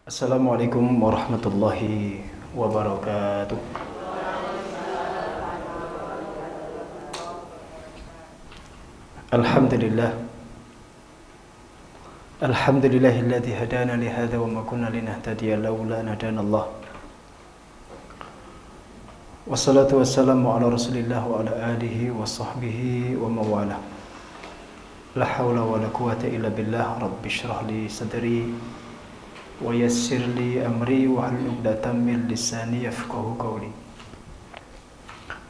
Assalamualaikum warahmatullahi wabarakatuh. Alhamdulillah. Alhamdulillahilladzi hadana li hadza wa ma kunna linahtadiya laula an hadana Allah. Wassalatu wassalamu ala Rasulillah wa ala alihi wa sahbihi wa mawalah. La haula wa la quwata illa billah. Rabbi shrah li sadri wa yassir li amri wa hlul 'uqdatam min lisani yafqahu qawli.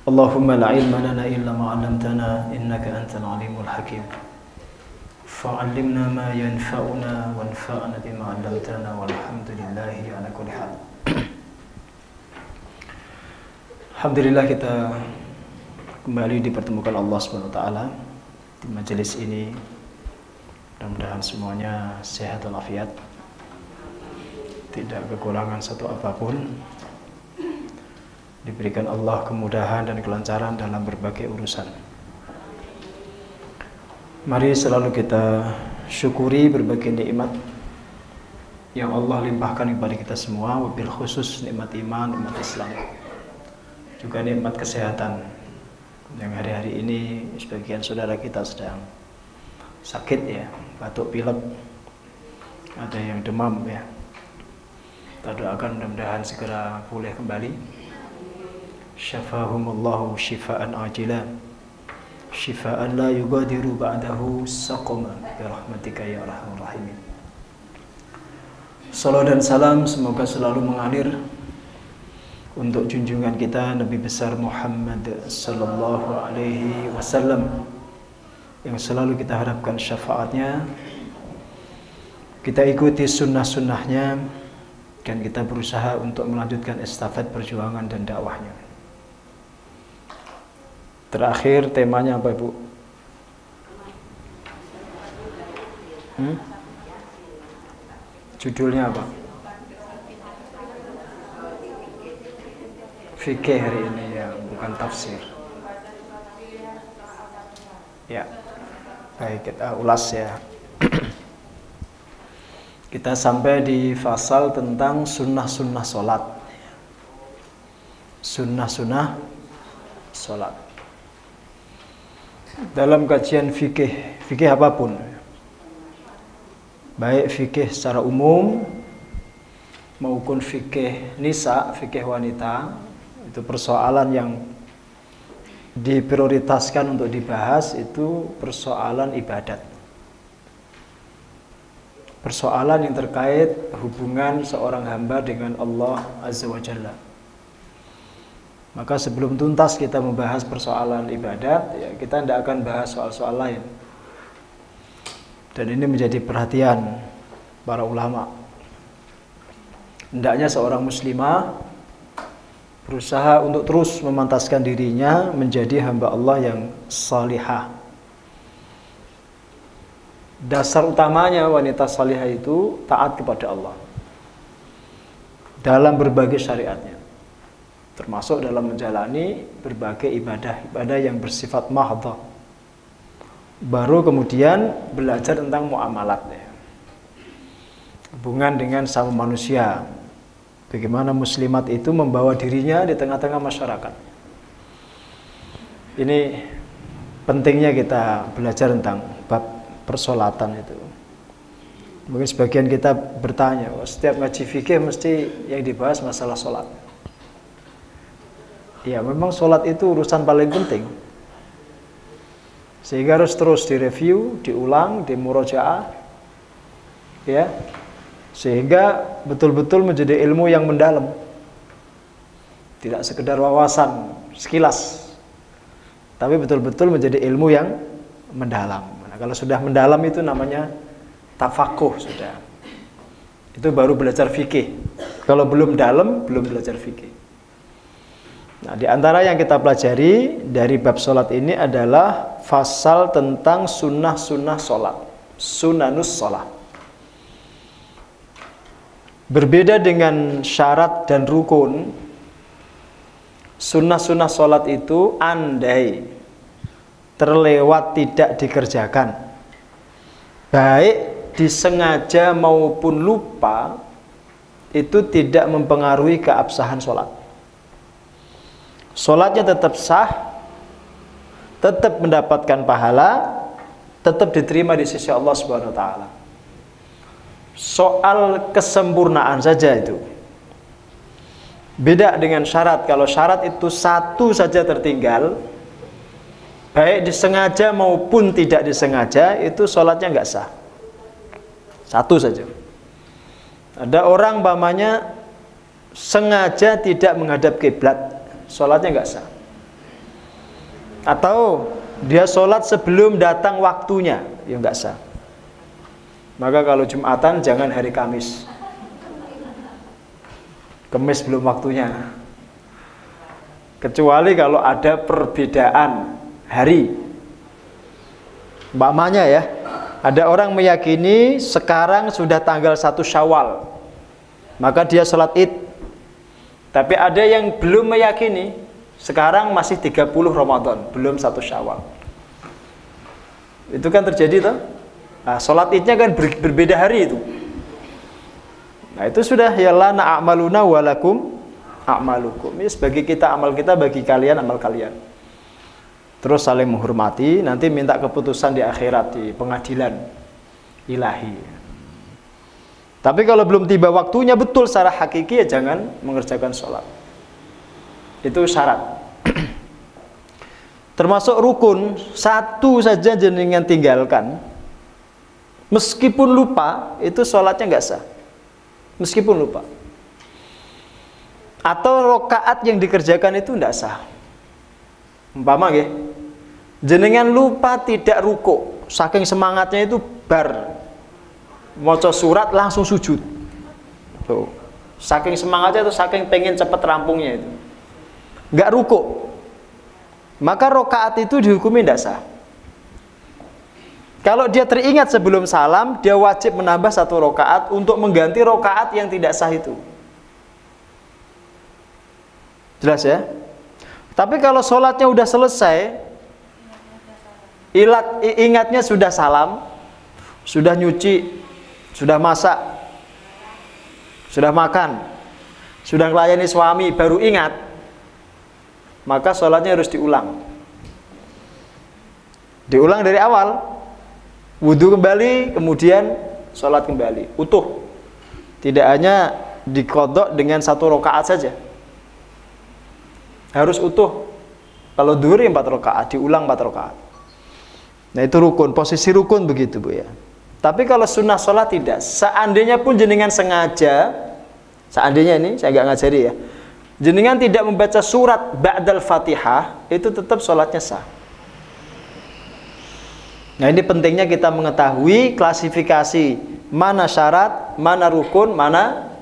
Allahumma la ilma lana illa ma 'allamtana innaka antal alimul hakim. Fa'allimna ma yanfa'una wanfa'na bima 'allamtana walhamdulillahi ala kulli hal. Alhamdulillah kita kembali dipertemukan Allah Subhanahu wa taala di majelis ini. Mudah-mudahan semuanya sehat walafiat. Tidak kekurangan satu apapun. Diberikan Allah kemudahan dan kelancaran dalam berbagai urusan. Mari selalu kita syukuri berbagai nikmat yang Allah limpahkan kepada kita semua, wabil khusus nikmat iman, nikmat Islam, juga nikmat kesehatan. Yang hari-hari ini sebagian saudara kita sedang sakit ya, batuk pilek, ada yang demam ya. Kita doakan mudah-mudahan segera pulih kembali. Syafahumullahu shifaan ajila, shifaan la yugadiru ba'dahu saqama bi rahmatika ya arhamar rahimin. Salam dan salam semoga selalu mengalir untuk junjungan kita Nabi besar Muhammad sallallahu alaihi wasallam yang selalu kita harapkan syafaatnya, kita ikuti sunnah-sunnahnya, dan kita berusaha untuk melanjutkan estafet perjuangan dan dakwahnya. Terakhir temanya apa Ibu? Judulnya apa? Fikih hari ini ya, bukan tafsir. Ya, baik kita ulas ya. Kita sampai di fasal tentang sunnah-sunnah sholat. Sunnah-sunnah sholat. Dalam kajian fikih apapun, baik fikih secara umum maupun fikih nisa, fikih wanita, itu persoalan yang diprioritaskan untuk dibahas itu persoalan ibadat. Persoalan yang terkait hubungan seorang hamba dengan Allah Azza wa Jalla. Maka sebelum tuntas kita membahas persoalan ibadat, ya kita tidak akan bahas soal-soal lain. Dan ini menjadi perhatian para ulama. Hendaknya seorang muslimah berusaha untuk terus memantaskan dirinya menjadi hamba Allah yang salihah. Dasar utamanya wanita salihah itu taat kepada Allah dalam berbagai syariatnya, termasuk dalam menjalani berbagai ibadah yang bersifat mahdhah. Baru kemudian belajar tentang muamalat ya. Hubungan dengan sama manusia. Bagaimana muslimat itu membawa dirinya di tengah-tengah masyarakat. Ini pentingnya kita belajar tentang bab persolatan itu. Mungkin sebagian kita bertanya, setiap ngaji fikih mesti yang dibahas masalah sholat. Ya memang sholat itu urusan paling penting, sehingga harus terus direview, diulang, dimurojaah, ya, sehingga betul-betul menjadi ilmu yang mendalam, tidak sekedar wawasan sekilas, tapi betul-betul menjadi ilmu yang mendalam. Nah, kalau sudah mendalam itu namanya tafakuh sudah. Itu baru belajar fikih. Kalau belum dalam, belum belajar fikih. Nah, di antara yang kita pelajari dari bab sholat ini adalah fasal tentang sunnah-sunnah sholat, sunanus sholat. Berbeda dengan syarat dan rukun, sunnah-sunnah sholat itu andai terlewat tidak dikerjakan, baik disengaja maupun lupa, itu tidak mempengaruhi keabsahan sholat. Sholatnya tetap sah, tetap mendapatkan pahala, tetap diterima di sisi Allah Subhanahu wa taala. Soal kesempurnaan saja itu. Beda dengan syarat. Kalau syarat itu satu saja tertinggal, baik disengaja maupun tidak disengaja, itu sholatnya nggak sah. Satu saja. Ada orang umpamanya sengaja tidak menghadap kiblat, sholatnya nggak sah. Atau dia sholat sebelum datang waktunya, ya nggak sah. Maka kalau Jumatan jangan hari Kamis. Kamis belum waktunya. Kecuali kalau ada perbedaan hari. Umpamanya ya, ada orang meyakini sekarang sudah tanggal 1 Syawal, maka dia sholat Id. Tapi ada yang belum meyakini, sekarang masih 30 Ramadan, belum 1 Syawal. Itu kan terjadi toh? Nah, sholat Idnya kan berbeda hari itu. Nah, itu sudah ya lana a'maluna walakum a'malukum. Ya, bagi kita amal kita, bagi kalian amal kalian. Terus saling menghormati, nanti minta keputusan di akhirat, di pengadilan ilahi. Tapi kalau belum tiba waktunya betul secara hakiki, ya jangan mengerjakan sholat. Itu syarat. Termasuk rukun, satu saja jenengan tinggalkan, meskipun lupa, itu sholatnya nggak sah. Meskipun lupa. Atau rokaat yang dikerjakan itu nggak sah. Umpama ya, jenengan lupa tidak ruku, saking semangatnya itu bar maca surat langsung sujud. Tuh. Saking semangatnya itu, saking pengen cepet rampungnya itu, nggak ruku, maka rokaat itu dihukumi tidak sah. Kalau dia teringat sebelum salam, dia wajib menambah 1 rokaat untuk mengganti rokaat yang tidak sah itu. Jelas ya? Tapi kalau sholatnya udah selesai, ingatnya sudah salam, sudah nyuci, sudah masak, sudah makan, sudah melayani suami, baru ingat, maka sholatnya harus diulang. Diulang dari awal, wudhu kembali, kemudian sholat kembali, utuh. Tidak hanya dikodok dengan 1 rokaat saja, harus utuh. Kalau duhur 4 rokaat, diulang 4 rokaat. Nah itu rukun, posisi rukun begitu Bu ya. Tapi kalau sunnah sholat tidak. Seandainya pun jenengan sengaja, seandainya ini saya nggak ngajari ya, jenengan tidak membaca surat ba'dal Fatihah, itu tetap sholatnya sah. Nah ini pentingnya kita mengetahui klasifikasi mana syarat, mana rukun, mana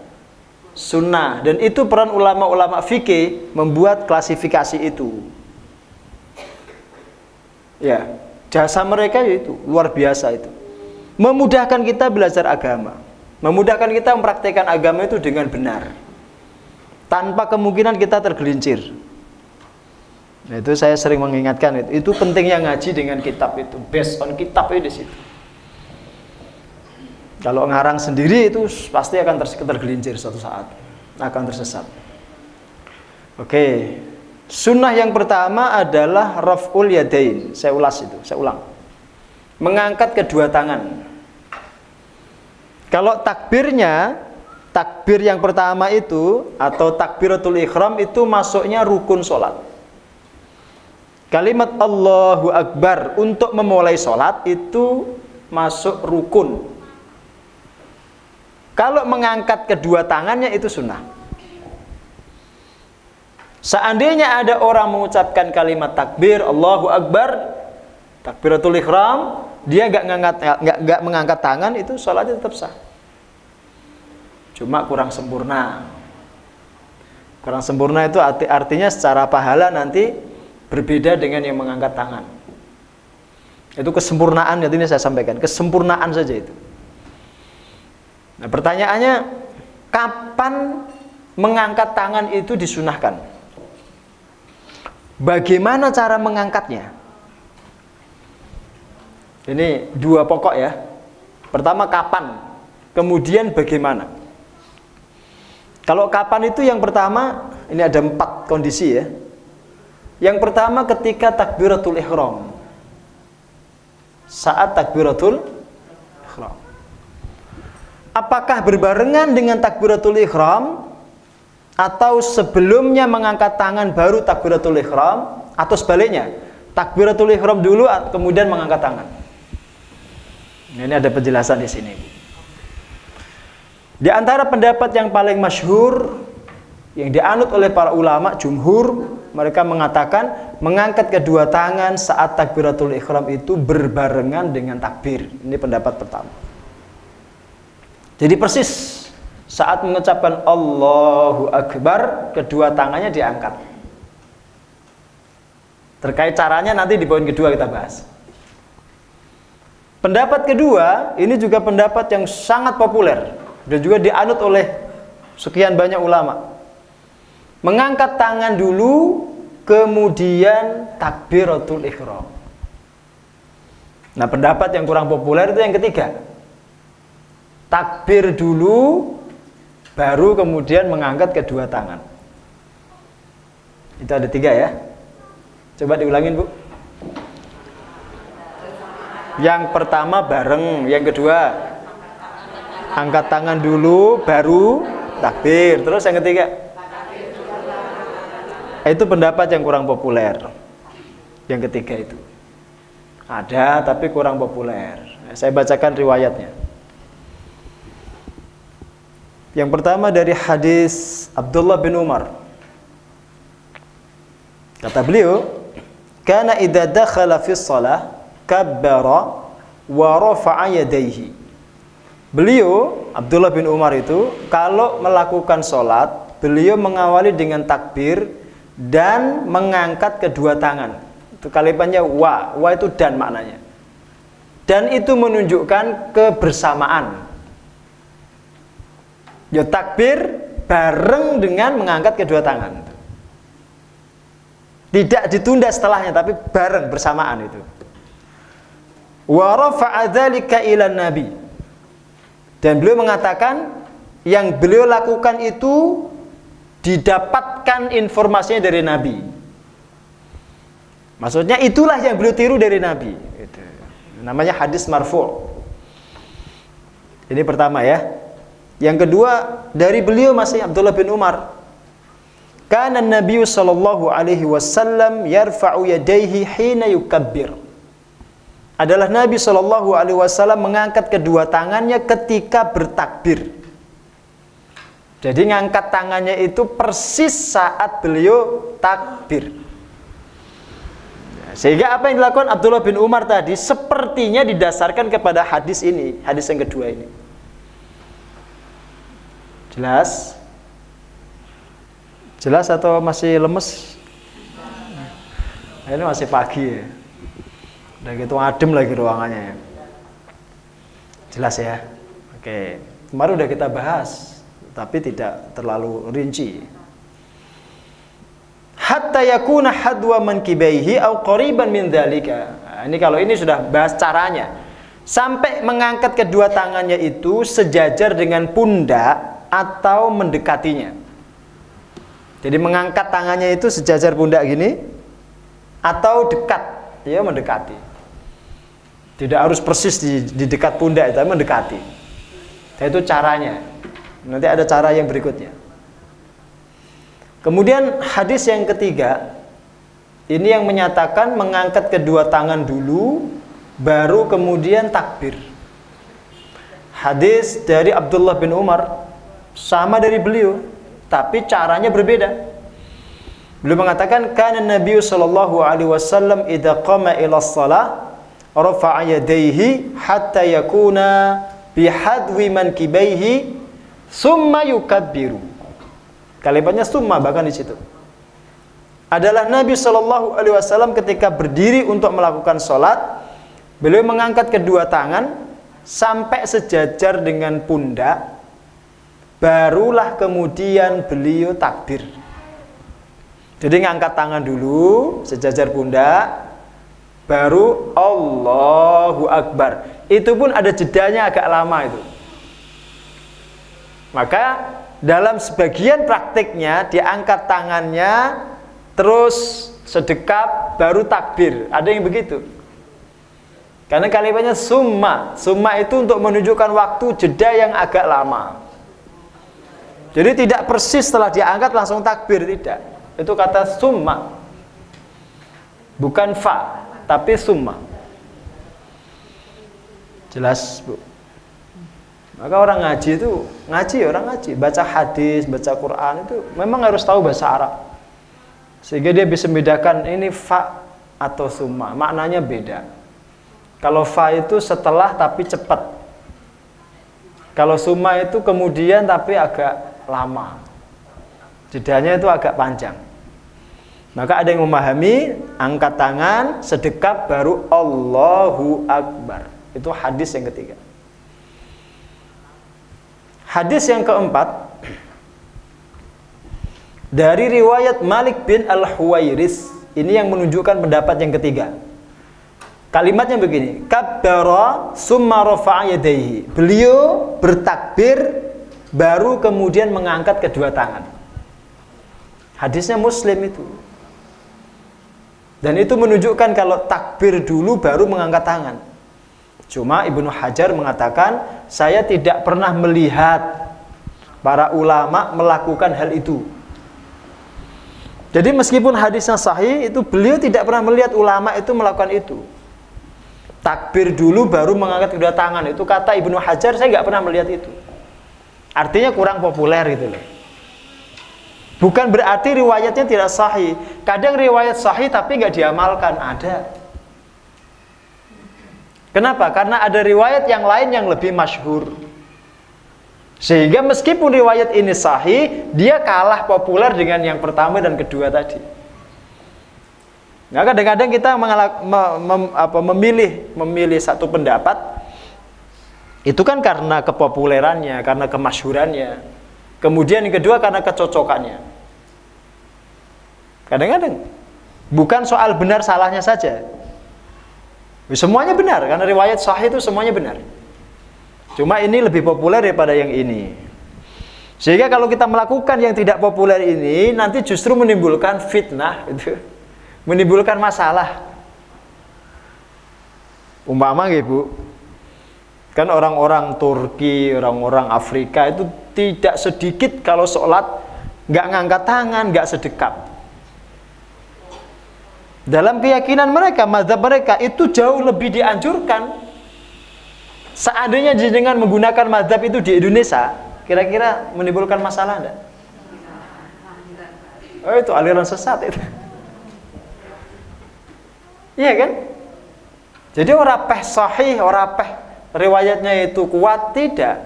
sunnah. Dan itu peran ulama-ulama fikih membuat klasifikasi itu. Ya, jasa mereka itu luar biasa itu. Memudahkan kita belajar agama, memudahkan kita mempraktikkan agama itu dengan benar, tanpa kemungkinan kita tergelincir. Nah, itu saya sering mengingatkan itu pentingnya ngaji dengan kitab itu, based on kitab itu di situ. Kalau ngarang sendiri itu pasti akan tergelincir suatu saat, akan tersesat. Oke, sunnah yang pertama adalah raf'ul yadain. Saya ulang. Mengangkat kedua tangan. Kalau takbirnya, takbir yang pertama itu atau takbiratul ihram itu masuknya rukun sholat. Kalimat Allahu Akbar untuk memulai sholat itu masuk rukun. Kalau mengangkat kedua tangannya itu sunnah. Seandainya ada orang mengucapkan kalimat takbir Allahu Akbar, takbiratul ihram, dia nggak mengangkat tangan, itu sholatnya tetap sah. Cuma kurang sempurna. Kurang sempurna itu artinya secara pahala nanti berbeda dengan yang mengangkat tangan. Itu kesempurnaan, ini saya sampaikan, kesempurnaan saja itu. Nah pertanyaannya, kapan mengangkat tangan itu disunahkan? Bagaimana cara mengangkatnya? Ini 2 pokok ya. Pertama kapan, kemudian bagaimana. Kalau kapan itu yang pertama, ini ada 4 kondisi ya. Yang pertama ketika takbiratul ihram. Saat takbiratul ihram. Apakah berbarengan dengan takbiratul ihram atau sebelumnya mengangkat tangan baru takbiratul ihram, atau sebaliknya, takbiratul ihram dulu kemudian mengangkat tangan? Ini ada penjelasan di sini. Di antara pendapat yang paling masyhur yang dianut oleh para ulama jumhur, mereka mengatakan mengangkat kedua tangan saat takbiratul ihram itu berbarengan dengan takbir. Ini pendapat pertama. Jadi persis saat mengucapkan Allahu Akbar, kedua tangannya diangkat. Terkait caranya nanti di poin kedua kita bahas. Pendapat kedua, ini juga pendapat yang sangat populer dan juga dianut oleh sekian banyak ulama. Mengangkat tangan dulu, kemudian takbiratul ihram. Nah, pendapat yang kurang populer itu yang ketiga. Takbir dulu, baru kemudian mengangkat kedua tangan. Itu ada 3 ya. Coba diulangin, Bu. Yang pertama bareng, yang kedua angkat tangan dulu, baru takbir. Terus yang ketiga, itu pendapat yang kurang populer. Yang ketiga itu ada tapi kurang populer. Saya bacakan riwayatnya. Yang pertama dari hadis Abdullah bin Umar. Kata beliau, "Kana idza dakhala fi shalah kabbara wa rafa'a yadayhi." Beliau, Abdullah bin Umar itu, kalau melakukan sholat, beliau mengawali dengan takbir dan mengangkat kedua tangan. Itu kalimatnya wa itu dan maknanya. Dan itu menunjukkan kebersamaan. Ya, takbir bareng dengan mengangkat kedua tangan. Tidak ditunda setelahnya, tapi bareng bersamaan itu. Wa rafa'a dzalika ila nabi. Dan beliau mengatakan yang beliau lakukan itu didapatkan informasinya dari Nabi. Maksudnya itulah yang beliau tiru dari Nabi. Itu namanya hadis marfu'. Ini pertama ya. Yang kedua dari beliau masih Abdullah bin Umar. Kana Nabi sallallahu alaihi wasallam yarfa'u yadayhi hina yukabbir. Adalah Nabi sallallahu alaihi wasallam mengangkat kedua tangannya ketika bertakbir. Jadi ngangkat tangannya itu persis saat beliau takbir. Sehingga apa yang dilakukan Abdullah bin Umar tadi sepertinya didasarkan kepada hadis ini, hadis yang kedua ini. Jelas? Jelas atau masih lemes? Nah, ini masih pagi ya. Udah gitu adem lagi ruangannya ya. Jelas ya? Oke, kemarin udah kita bahas, tapi tidak terlalu rinci. Hatta yakuna hadwa mankibaihi au qariban min dzalika. Nah, ini kalau ini sudah bahas caranya. Sampai mengangkat kedua tangannya itu sejajar dengan pundak atau mendekatinya. Jadi mengangkat tangannya itu sejajar pundak gini atau dekat, ya mendekati. Tidak harus persis di dekat pundak, tapi mendekati. Dan itu caranya. Nanti ada cara yang berikutnya. Kemudian hadis yang ketiga, ini yang menyatakan mengangkat kedua tangan dulu, baru kemudian takbir. Hadis dari Abdullah bin Umar, sama dari beliau, tapi caranya berbeda. Beliau mengatakan, kana Nabi sallallahu alaihi wasallam idza qama ila shalah rafa'a yadayhi hatta yakuna bihadwi mankibaihi summa yukabbiru. Kalimatnya summa bahkan di situ. Adalah Nabi sallallahu alaihi wasallam ketika berdiri untuk melakukan salat, beliau mengangkat kedua tangan sampai sejajar dengan pundak, barulah kemudian beliau takbir. Jadi ngangkat tangan dulu sejajar pundak, baru Allahu Akbar. Itu pun ada jedanya agak lama itu. Maka dalam sebagian praktiknya diangkat tangannya, terus sedekap, baru takbir. Ada yang begitu. Karena kalimatnya summa. Summa itu untuk menunjukkan waktu jeda yang agak lama. Jadi tidak persis setelah diangkat langsung takbir, tidak. Itu kata summa. Bukan fa, tapi summa. Jelas, Bu? Maka orang ngaji itu, orang ngaji, baca hadis, baca Quran itu memang harus tahu bahasa Arab. Sehingga dia bisa membedakan ini fa atau summa, maknanya beda. Kalau fa itu setelah tapi cepat. Kalau summa itu kemudian tapi agak lama. Jedanya itu agak panjang. Maka ada yang memahami angkat tangan, sedekap, baru Allahu Akbar. Itu hadis yang ketiga. Hadis yang keempat dari riwayat Malik bin Al-Huwairis, ini yang menunjukkan pendapat yang ketiga. Kalimatnya begini, kabbara summa rafa'a yadayhi. Beliau bertakbir baru kemudian mengangkat kedua tangan. Hadisnya Muslim itu. Dan itu menunjukkan kalau takbir dulu baru mengangkat tangan. Cuma Ibnu Hajar mengatakan, saya tidak pernah melihat para ulama melakukan hal itu. Jadi meskipun hadisnya sahih, itu beliau tidak pernah melihat ulama itu melakukan itu. Takbir dulu baru mengangkat kedua tangan. Itu kata Ibnu Hajar, saya nggak pernah melihat itu. Artinya kurang populer gitu loh. Bukan berarti riwayatnya tidak sahih. Kadang riwayat sahih tapi nggak diamalkan, ada. Kenapa? Karena ada riwayat yang lain yang lebih masyhur. Sehingga meskipun riwayat ini sahih, dia kalah populer dengan yang pertama dan kedua tadi. Nah, kadang-kadang kita memilih satu pendapat, itu kan karena kepopulerannya, karena kemasyhurannya. Kemudian yang kedua karena kecocokannya. Kadang-kadang bukan soal benar salahnya saja. Semuanya benar, karena riwayat sahih itu semuanya benar. Cuma ini lebih populer daripada yang ini. Sehingga kalau kita melakukan yang tidak populer ini, nanti justru menimbulkan fitnah, gitu. Menimbulkan masalah. Umpama Bu, kan orang-orang Turki, orang-orang Afrika itu tidak sedikit kalau sholat nggak ngangkat tangan, nggak sedekap. Dalam keyakinan mereka, mazhab mereka itu jauh lebih dianjurkan. Seandainya jenengan menggunakan mazhab itu di Indonesia, kira-kira menimbulkan masalah enggak? Oh, itu aliran sesat itu. Iya kan? Jadi orang peh sahih, orang peh riwayatnya itu kuat, tidak.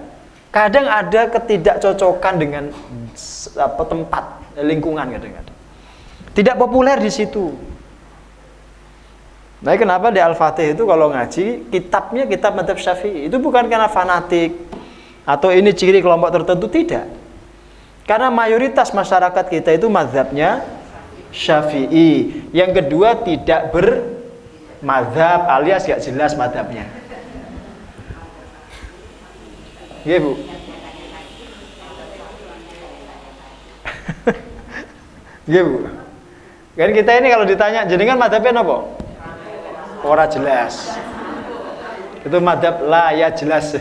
Kadang ada ketidakcocokan dengan tempat, lingkungan kadang-kadang. Tidak populer di situ. Nah, kenapa di Al-Fatih itu kalau ngaji, kitabnya kitab mazhab Syafi'i. Itu bukan karena fanatik atau ini ciri kelompok tertentu, tidak. Karena mayoritas masyarakat kita itu mazhabnya Syafi'i. Yang kedua, tidak bermazhab alias gak jelas mazhabnya. Iya, Bu. Iya, Bu. Kan kita ini kalau ditanya, jenengan mazhabnya apa? Ora jelas. Itu madhab la ya jelas.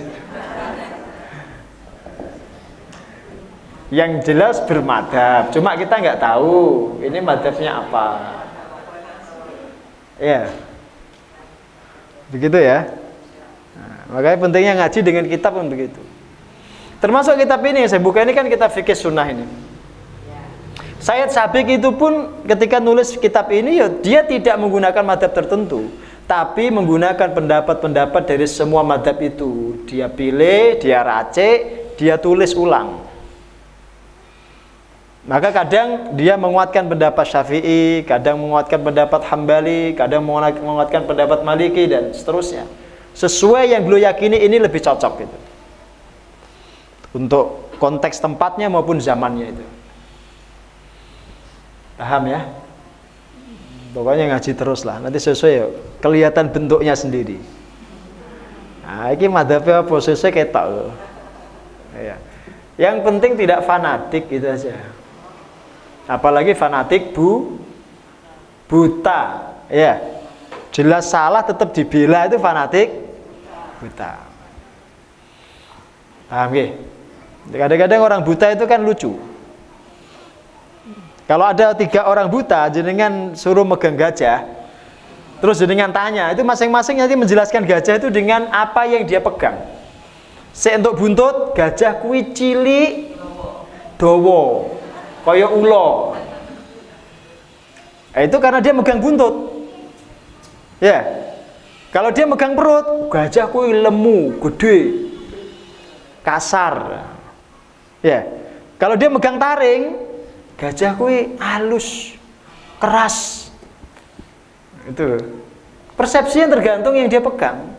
Yang jelas bermadhab. Cuma kita nggak tahu ini madhabnya apa. Ya, begitu ya. Nah, makanya pentingnya ngaji dengan kitab pun begitu. Termasuk kitab ini yang saya buka ini kan kitab fikih sunnah ini. Sayyid Sabiq itu pun ketika nulis kitab ini, ya, dia tidak menggunakan madhab tertentu, tapi menggunakan pendapat-pendapat dari semua madhab itu. Dia pilih, dia racik, dia tulis ulang. Maka kadang dia menguatkan pendapat Syafi'i, kadang menguatkan pendapat Hambali, kadang menguatkan pendapat Maliki, dan seterusnya. Sesuai yang beliau yakini ini lebih cocok gitu. Untuk konteks tempatnya maupun zamannya itu. Paham ya? Pokoknya ngaji terus lah. Nanti sesuai ya, kelihatan bentuknya sendiri. Nah, ini madhabnya apa? Sesuai ketok. Ya. Yang penting tidak fanatik, itu aja. Apalagi fanatik buta, ya. Jelas salah tetap dibela, itu fanatik buta. Paham nggih? Kadang-kadang orang buta itu kan lucu. Kalau ada 3 orang buta, jenengan suruh megang gajah, terus jenengan tanya, itu masing-masing nanti menjelaskan gajah itu dengan apa yang dia pegang. Untuk buntut, gajah kuwi cilik dawa kaya ula. Itu karena dia megang buntut. Ya. Kalau dia megang perut, gajah kuwi lemu, gede, kasar. Ya. Kalau dia megang taring, gajah kuwi halus, keras. Itu. Persepsinya tergantung yang dia pegang.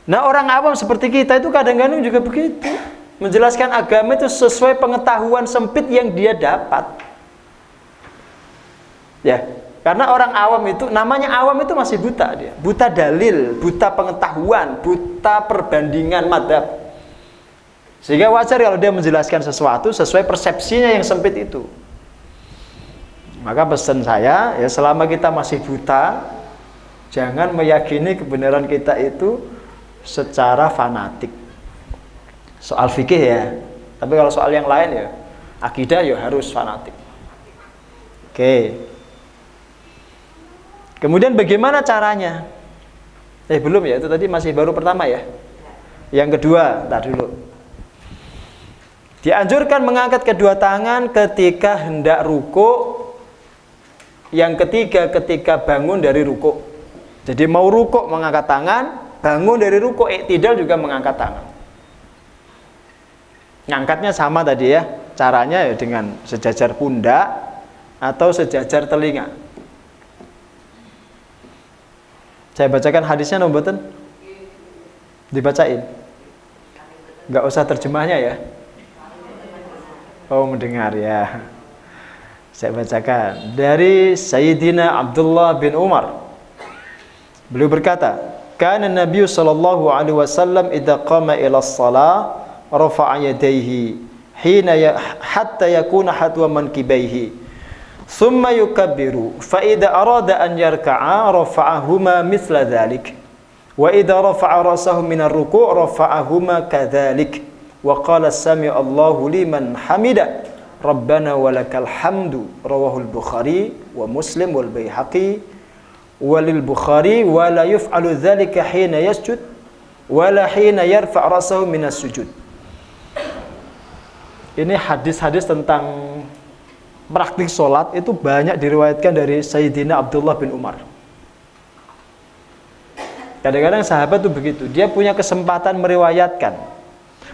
Nah, orang awam seperti kita itu kadang-kadang juga begitu. Menjelaskan agama itu sesuai pengetahuan sempit yang dia dapat. Ya, karena orang awam itu, namanya awam itu masih buta dia. Buta dalil, buta pengetahuan, buta perbandingan madzhab. Sehingga wajar kalau dia menjelaskan sesuatu sesuai persepsinya yang sempit itu. Maka pesan saya, ya selama kita masih buta, jangan meyakini kebenaran kita itu secara fanatik. Soal fikih ya, tapi kalau soal yang lain ya, akidah ya harus fanatik. Oke. Kemudian bagaimana caranya? Belum ya, itu tadi masih baru pertama ya. Yang kedua, entar dulu. Dianjurkan mengangkat kedua tangan ketika hendak rukuk. Yang ketiga, ketika bangun dari rukuk. Jadi mau rukuk mengangkat tangan, bangun dari rukuk iktidal juga mengangkat tangan. Ngangkatnya sama tadi ya, caranya ya dengan sejajar pundak atau sejajar telinga. Saya bacakan hadisnya nomboten? Dibacain? Nggak usah terjemahnya ya? Oh, mendengar ya. Saya bacakan dari Sayyidina Abdullah bin Umar. Beliau berkata, "Kana Nabi sallallahu alaihi wasallam idza qama ila shalah rafa'a yadayhi hina hatta yakuna hatwa mankibaihi. Thumma yukabbiru fa idza arada an yarka'a rafa'ahuma mithla dhalik. Wa idza rafa'a ra'sahu min ar-ruku' rafa'ahuma kadzalik. Wa qala sami'a Allahu liman hamida. Rabbana walakal hamdu." Rawahul Bukhari wa Muslim wal Baihaqi. Walil Bukhari wala yuf'alu dzalika hina yasjud wala hina yarfa' ra'sahu minas sujud. Ini hadis-hadis tentang praktik sholat itu banyak diriwayatkan dari Sayyidina Abdullah bin Umar. Kadang-kadang sahabat itu begitu, dia punya kesempatan meriwayatkan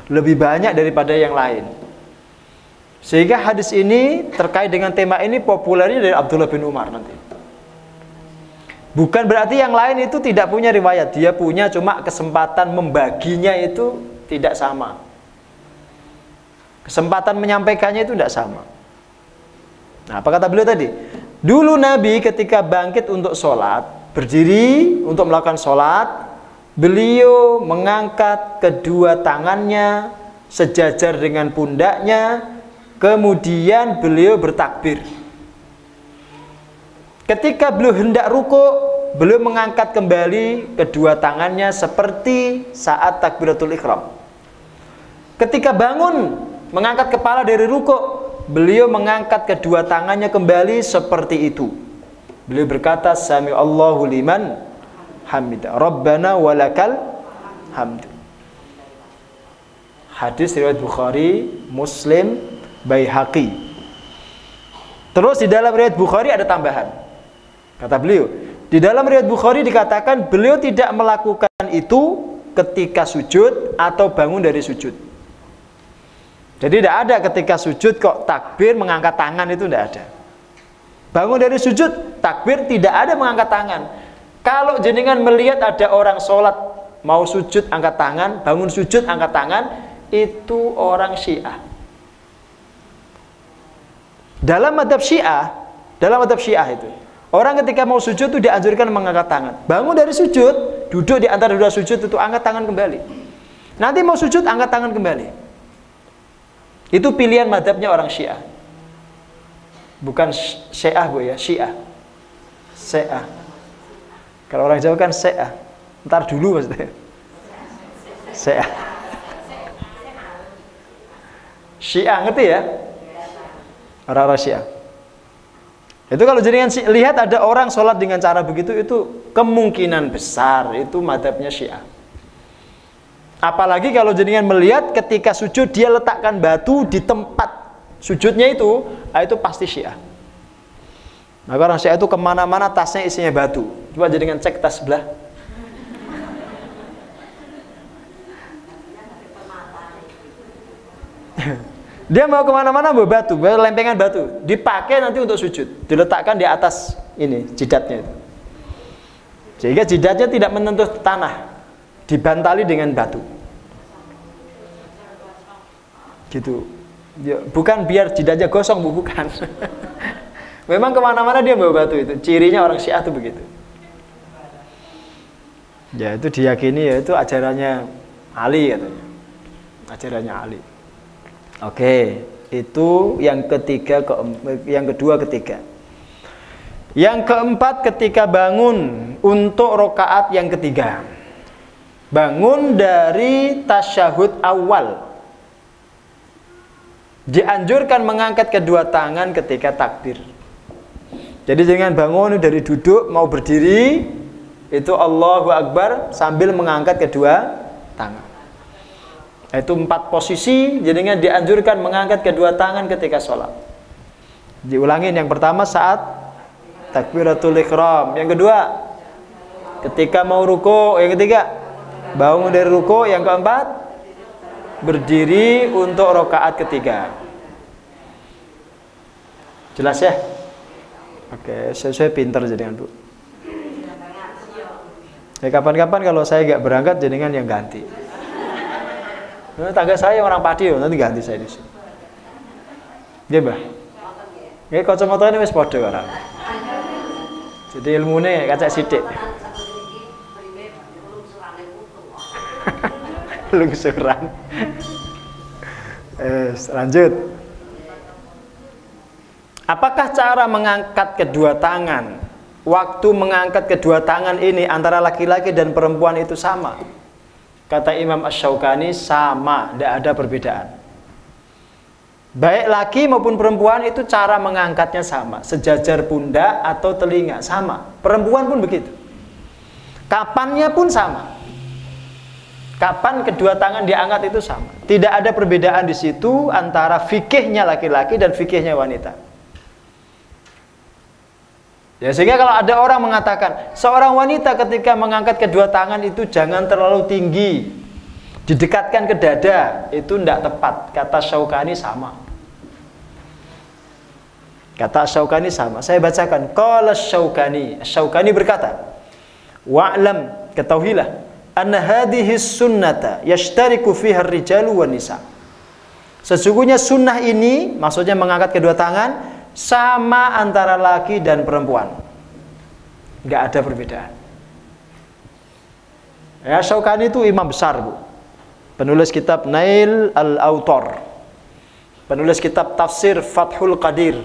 lebih banyak daripada yang lain. Sehingga hadis ini terkait dengan tema ini populernya dari Abdullah bin Umar nanti. Bukan berarti yang lain itu tidak punya riwayat, dia punya, cuma kesempatan membaginya itu tidak sama. Kesempatan menyampaikannya itu tidak sama. Nah, apa kata beliau tadi? Dulu Nabi ketika bangkit untuk sholat, berdiri untuk melakukan sholat, beliau mengangkat kedua tangannya sejajar dengan pundaknya, kemudian beliau bertakbir. Ketika beliau hendak rukuk, beliau mengangkat kembali kedua tangannya seperti saat takbiratul ihram. Ketika bangun, mengangkat kepala dari rukuk, beliau mengangkat kedua tangannya kembali seperti itu. Beliau berkata, Sami Allahu liman hamidah. Rabbana walakal hamd. Hadis riwayat Bukhari, Muslim, Baihaqi. Terus di dalam riwayat Bukhari ada tambahan. Kata beliau, di dalam riwayat Bukhari dikatakan beliau tidak melakukan itu ketika sujud atau bangun dari sujud. Jadi tidak ada ketika sujud kok takbir mengangkat tangan, itu tidak ada. Bangun dari sujud, takbir, tidak ada mengangkat tangan. Kalau jenengan melihat ada orang sholat mau sujud angkat tangan, bangun sujud angkat tangan, itu orang Syiah. Dalam madzhab Syiah itu, orang ketika mau sujud itu dianjurkan mengangkat tangan. Bangun dari sujud, duduk di antara dua sujud itu angkat tangan kembali. Nanti mau sujud angkat tangan kembali. Itu pilihan madhabnya orang Syiah. Bukan Syiah Bu ya, Syiah. Syiah. Kalau orang Jawa kan Syiah. Ntar dulu maksudnya. Syiah. Syiah ngerti ya? Orang-orang Syiah. Itu kalau jenengan lihat ada orang sholat dengan cara begitu, itu kemungkinan besar itu madhabnya Syiah. Apalagi kalau jenengan melihat ketika sujud dia letakkan batu di tempat sujudnya itu pasti Syiah. Maka orang Syiah itu kemana-mana tasnya isinya batu. Coba jenengan cek tas sebelah. Dia mau kemana-mana bawa batu, bawa lempengan batu, dipakai nanti untuk sujud, diletakkan di atas ini jidatnya itu. Sehingga jidatnya tidak menyentuh tanah, dibantali dengan batu. Gitu. Ya, bukan biar jidatnya gosong, bukan. Memang kemana-mana dia bawa batu itu. Cirinya orang Syiah itu begitu. Ya itu diyakini ya itu ajarannya Ali katanya. Ajarannya Ali. Oke, itu yang ketiga, yang kedua, ketiga. Yang keempat, ketika bangun untuk rokaat yang ketiga, bangun dari tasyahud awal, dianjurkan mengangkat kedua tangan ketika takbir. Jadi jangan bangun dari duduk mau berdiri, itu Allahu Akbar sambil mengangkat kedua tangan. Itu 4 posisi, jadinya dianjurkan mengangkat kedua tangan ketika sholat. Diulangin, yang pertama saat takbiratul ihram, yang kedua ketika mau ruku, yang ketiga bangun dari ruku, yang keempat berdiri untuk rakaat ketiga. Jelas ya? Oke, saya pintar jadikan Bu. Ya kapan-kapan kalau saya nggak berangkat jadikan yang ganti. Tangga saya orang Padi, nanti ganti saya di sini. Iya, Mbah. Nggih kacamata ini wis padha orang. Jadi ilmune kacak sithik. Lungsuran. Lanjut. Apakah cara mengangkat kedua tangan? Waktu mengangkat kedua tangan ini antara laki-laki dan perempuan itu sama. Kata Imam Asy-Syaukani sama, tidak ada perbedaan. Baik laki maupun perempuan itu cara mengangkatnya sama, sejajar pundak atau telinga sama. Perempuan pun begitu. Kapannya pun sama. Kapan kedua tangan diangkat itu sama. Tidak ada perbedaan di situ antara fikihnya laki-laki dan fikihnya wanita. Ya, sehingga kalau ada orang mengatakan seorang wanita ketika mengangkat kedua tangan itu jangan terlalu tinggi, didekatkan ke dada, itu tidak tepat. Kata Syaukani sama. Kata Syaukani sama. Saya bacakan. Qala Syaukani. Syaukani berkata, wa'lam, ketahuilah, anna hadhihi sunnata yashtariku fiha ar-rijalu wan nisa. Sesungguhnya sunnah ini, maksudnya mengangkat kedua tangan, sama antara laki dan perempuan. Nggak ada perbedaan. Ya, Syaukani itu imam besar, Bu. Penulis kitab Nail al-Autar. Penulis kitab tafsir Fathul Qadir.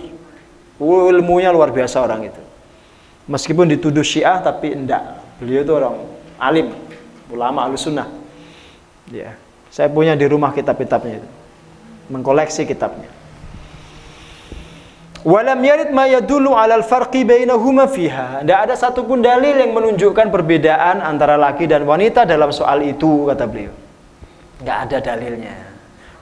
Ilmunya luar biasa orang itu. Meskipun dituduh Syiah tapi enggak. Beliau itu orang alim, ulama Ahlussunnah. Ya. Saya punya di rumah kitab-kitabnya itu. Mengkoleksi kitabnya. Walam yarid ma yadullu 'alal farqi bainahuma fiha. Tidak ada satupun dalil yang menunjukkan perbedaan antara laki dan wanita dalam soal itu, kata beliau. Enggak ada dalilnya.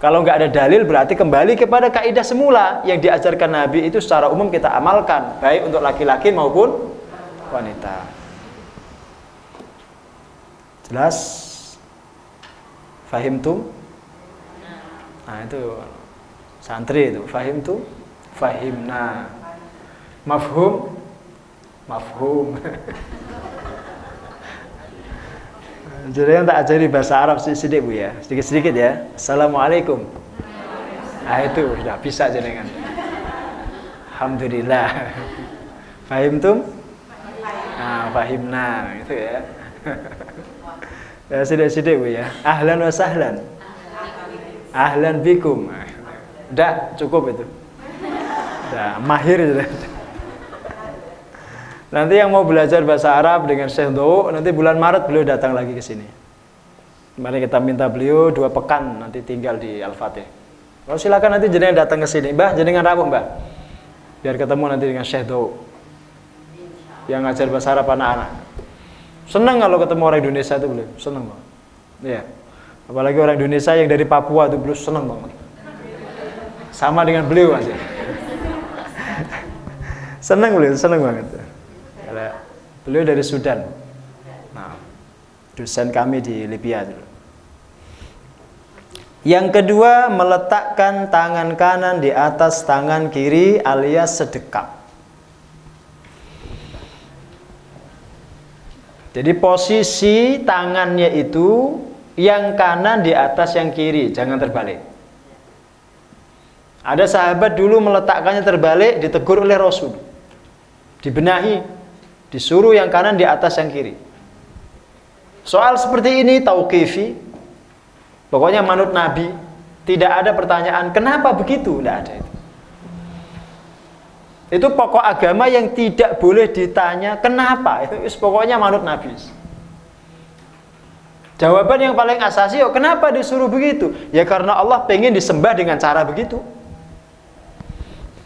Kalau enggak ada dalil berarti kembali kepada kaidah semula yang diajarkan Nabi itu secara umum kita amalkan, baik untuk laki-laki maupun wanita. Jelas? Fahimtum? Nah, itu santri itu, fahimtum? Fahimna. Mafhum? Mafhum. Jadi yang tak ajari bahasa Arab sedikit Bu ya, sedikit-sedikit ya. Assalamualaikum. Nah itu sudah bisa jenengan. Alhamdulillah. Fahimtum? Nah, fahimna itu ya. Ya sedikit-sedikit Bu ya. Ahlan wa sahlan. Ahlan bikum. Enggak, cukup itu. Nah, mahir sudah. Nanti yang mau belajar bahasa Arab dengan Syekh Dou, nanti bulan Maret beliau datang lagi ke sini. Mari kita minta beliau 2 pekan nanti tinggal di Al-Fatih. Oh, silakan nanti jenengan datang ke sini, Mbah, jenengan rawuh, Mbah. Biar ketemu nanti dengan Syekh Dou yang ngajar bahasa Arab anak-anak. Senang kalau ketemu orang Indonesia itu beliau, senang banget. Iya. Apalagi orang Indonesia yang dari Papua itu beliau senang banget. Sama dengan beliau aja. Senang beliau, senang banget. Beliau dari Sudan. Nah, dosen kami di Libya dulu. Yang kedua, meletakkan tangan kanan di atas tangan kiri alias sedekap. Jadi posisi tangannya itu yang kanan di atas yang kiri, jangan terbalik. Ada sahabat dulu meletakkannya terbalik, ditegur oleh Rasul. Dibenahi, disuruh yang kanan di atas yang kiri. Soal seperti ini tauqifi, pokoknya manut Nabi, tidak ada pertanyaan kenapa begitu, tidak ada itu. Itu pokok agama yang tidak boleh ditanya kenapa, itu pokoknya manut Nabi. Jawaban yang paling asasi, oh, kenapa disuruh begitu? Ya karena Allah pengen disembah dengan cara begitu.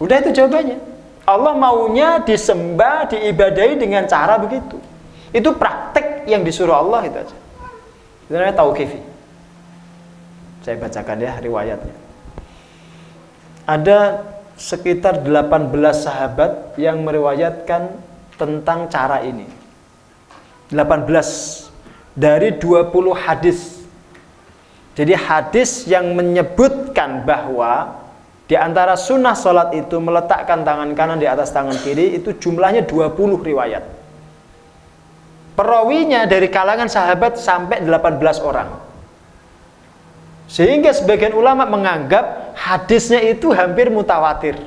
Udah itu jawabannya. Allah maunya disembah, diibadahi dengan cara begitu. Itu praktek yang disuruh Allah, itu aja. Itu namanya tauqifi. Saya bacakan ya riwayatnya. Ada sekitar 18 sahabat yang meriwayatkan tentang cara ini. 18 dari 20 hadis. Jadi hadis yang menyebutkan bahwa di antara sunnah sholat itu meletakkan tangan kanan di atas tangan kiri, itu jumlahnya 20 riwayat. Perawinya dari kalangan sahabat sampai 18 orang. Sehingga sebagian ulama menganggap hadisnya itu hampir mutawatir.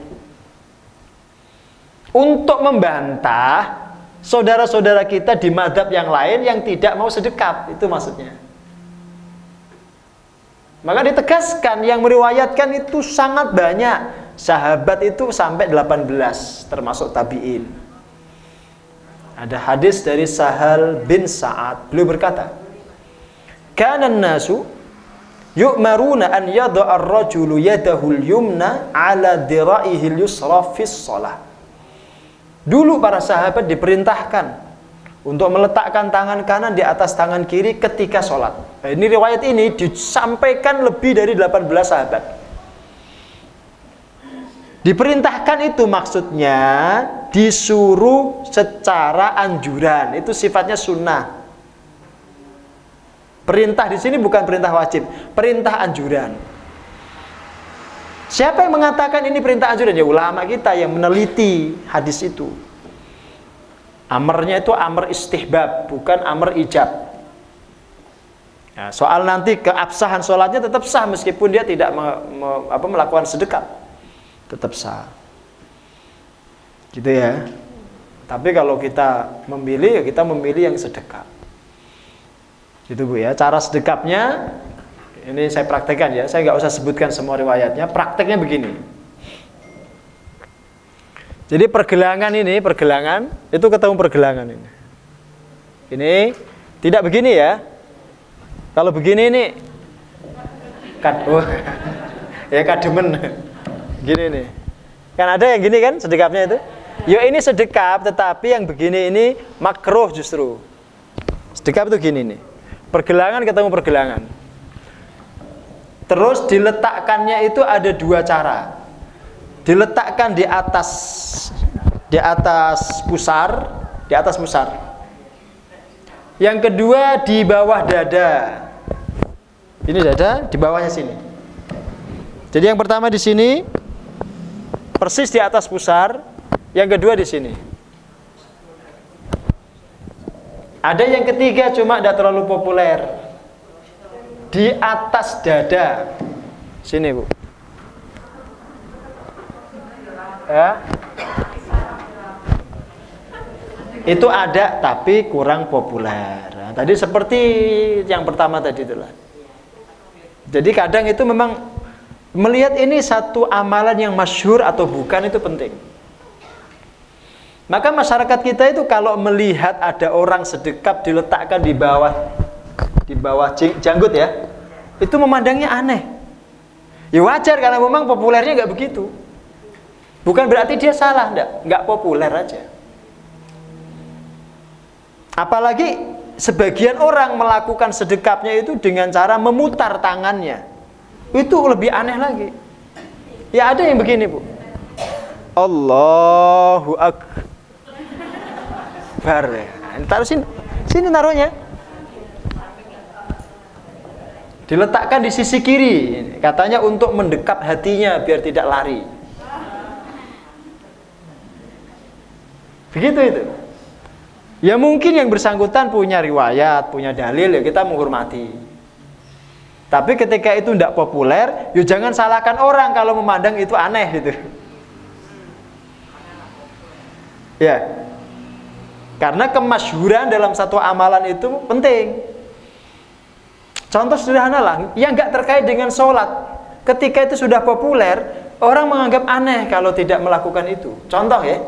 Untuk membantah saudara-saudara kita di mazhab yang lain yang tidak mau sedekap, itu maksudnya. Maka ditegaskan yang meriwayatkan itu sangat banyak. Sahabat itu sampai 18, termasuk tabi'in. Ada hadis dari Sahal bin Sa'ad. Beliau berkata, "Kana an-nasu yu'maruna an yada'a ar-rajulu yadahu al-yumna 'ala dira'ihi al-yusra fi shalah." Dulu para sahabat diperintahkan untuk meletakkan tangan kanan di atas tangan kiri ketika sholat. Nah, ini riwayat ini disampaikan lebih dari 18 sahabat. Diperintahkan itu maksudnya disuruh secara anjuran. Itu sifatnya sunnah. Perintah di sini bukan perintah wajib, perintah anjuran. Siapa yang mengatakan ini perintah anjuran? Ya ulama kita yang meneliti hadis itu. Amarnya itu amar istihbab, bukan amar ijab. Nah, soal nanti keabsahan sholatnya tetap sah meskipun dia tidak melakukan sedekap, tetap sah. Gitu ya. Tapi kalau kita memilih, ya kita memilih yang sedekap. Gitu Bu ya. Cara sedekapnya ini saya praktekkan ya. Saya nggak usah sebutkan semua riwayatnya. Prakteknya begini. Jadi pergelangan ini, pergelangan itu ketemu pergelangan ini. Ini tidak begini ya. Kalau begini ini ya kademen. Gini nih. Kan ada yang gini kan sedekapnya itu. Ya ini sedekap, tetapi yang begini ini makruh justru. Sedekap itu gini nih. Pergelangan ketemu pergelangan. Terus diletakkannya itu ada 2 cara. Diletakkan di atas pusar, di atas pusar. Yang kedua di bawah dada. Ini dada, di bawahnya sini. Jadi yang pertama di sini, persis di atas pusar. Yang kedua di sini. Ada yang ketiga cuma tidak terlalu populer. Di atas dada. Sini Bu. Ya. Itu ada tapi kurang populer. Nah, tadi seperti yang pertama tadi itulah. Jadi kadang itu memang Melihat ini satu amalan yang masyhur atau bukan itu penting. Maka masyarakat kita itu kalau melihat ada orang sedekap diletakkan di bawah janggut ya, itu memandangnya aneh. Ya wajar karena memang populernya nggak begitu. Bukan berarti dia salah, nggak populer aja. Apalagi sebagian orang melakukan sedekapnya itu dengan cara memutar tangannya. Itu lebih aneh lagi. Ya ada yang begini, Bu. Allahu Akbar. Taruh sini naruhnya. Diletakkan di sisi kiri. Katanya untuk mendekap hatinya biar tidak lari. Begitu itu. Ya mungkin yang bersangkutan punya riwayat, punya dalil, ya kita menghormati. Tapi ketika itu tidak populer, ya jangan salahkan orang kalau memandang itu aneh gitu. Ya. Karena kemasyhuran dalam satu amalan itu penting. Contoh sederhana lah, yang nggak terkait dengan sholat. Ketika itu sudah populer, orang menganggap aneh kalau tidak melakukan itu. Contoh ya,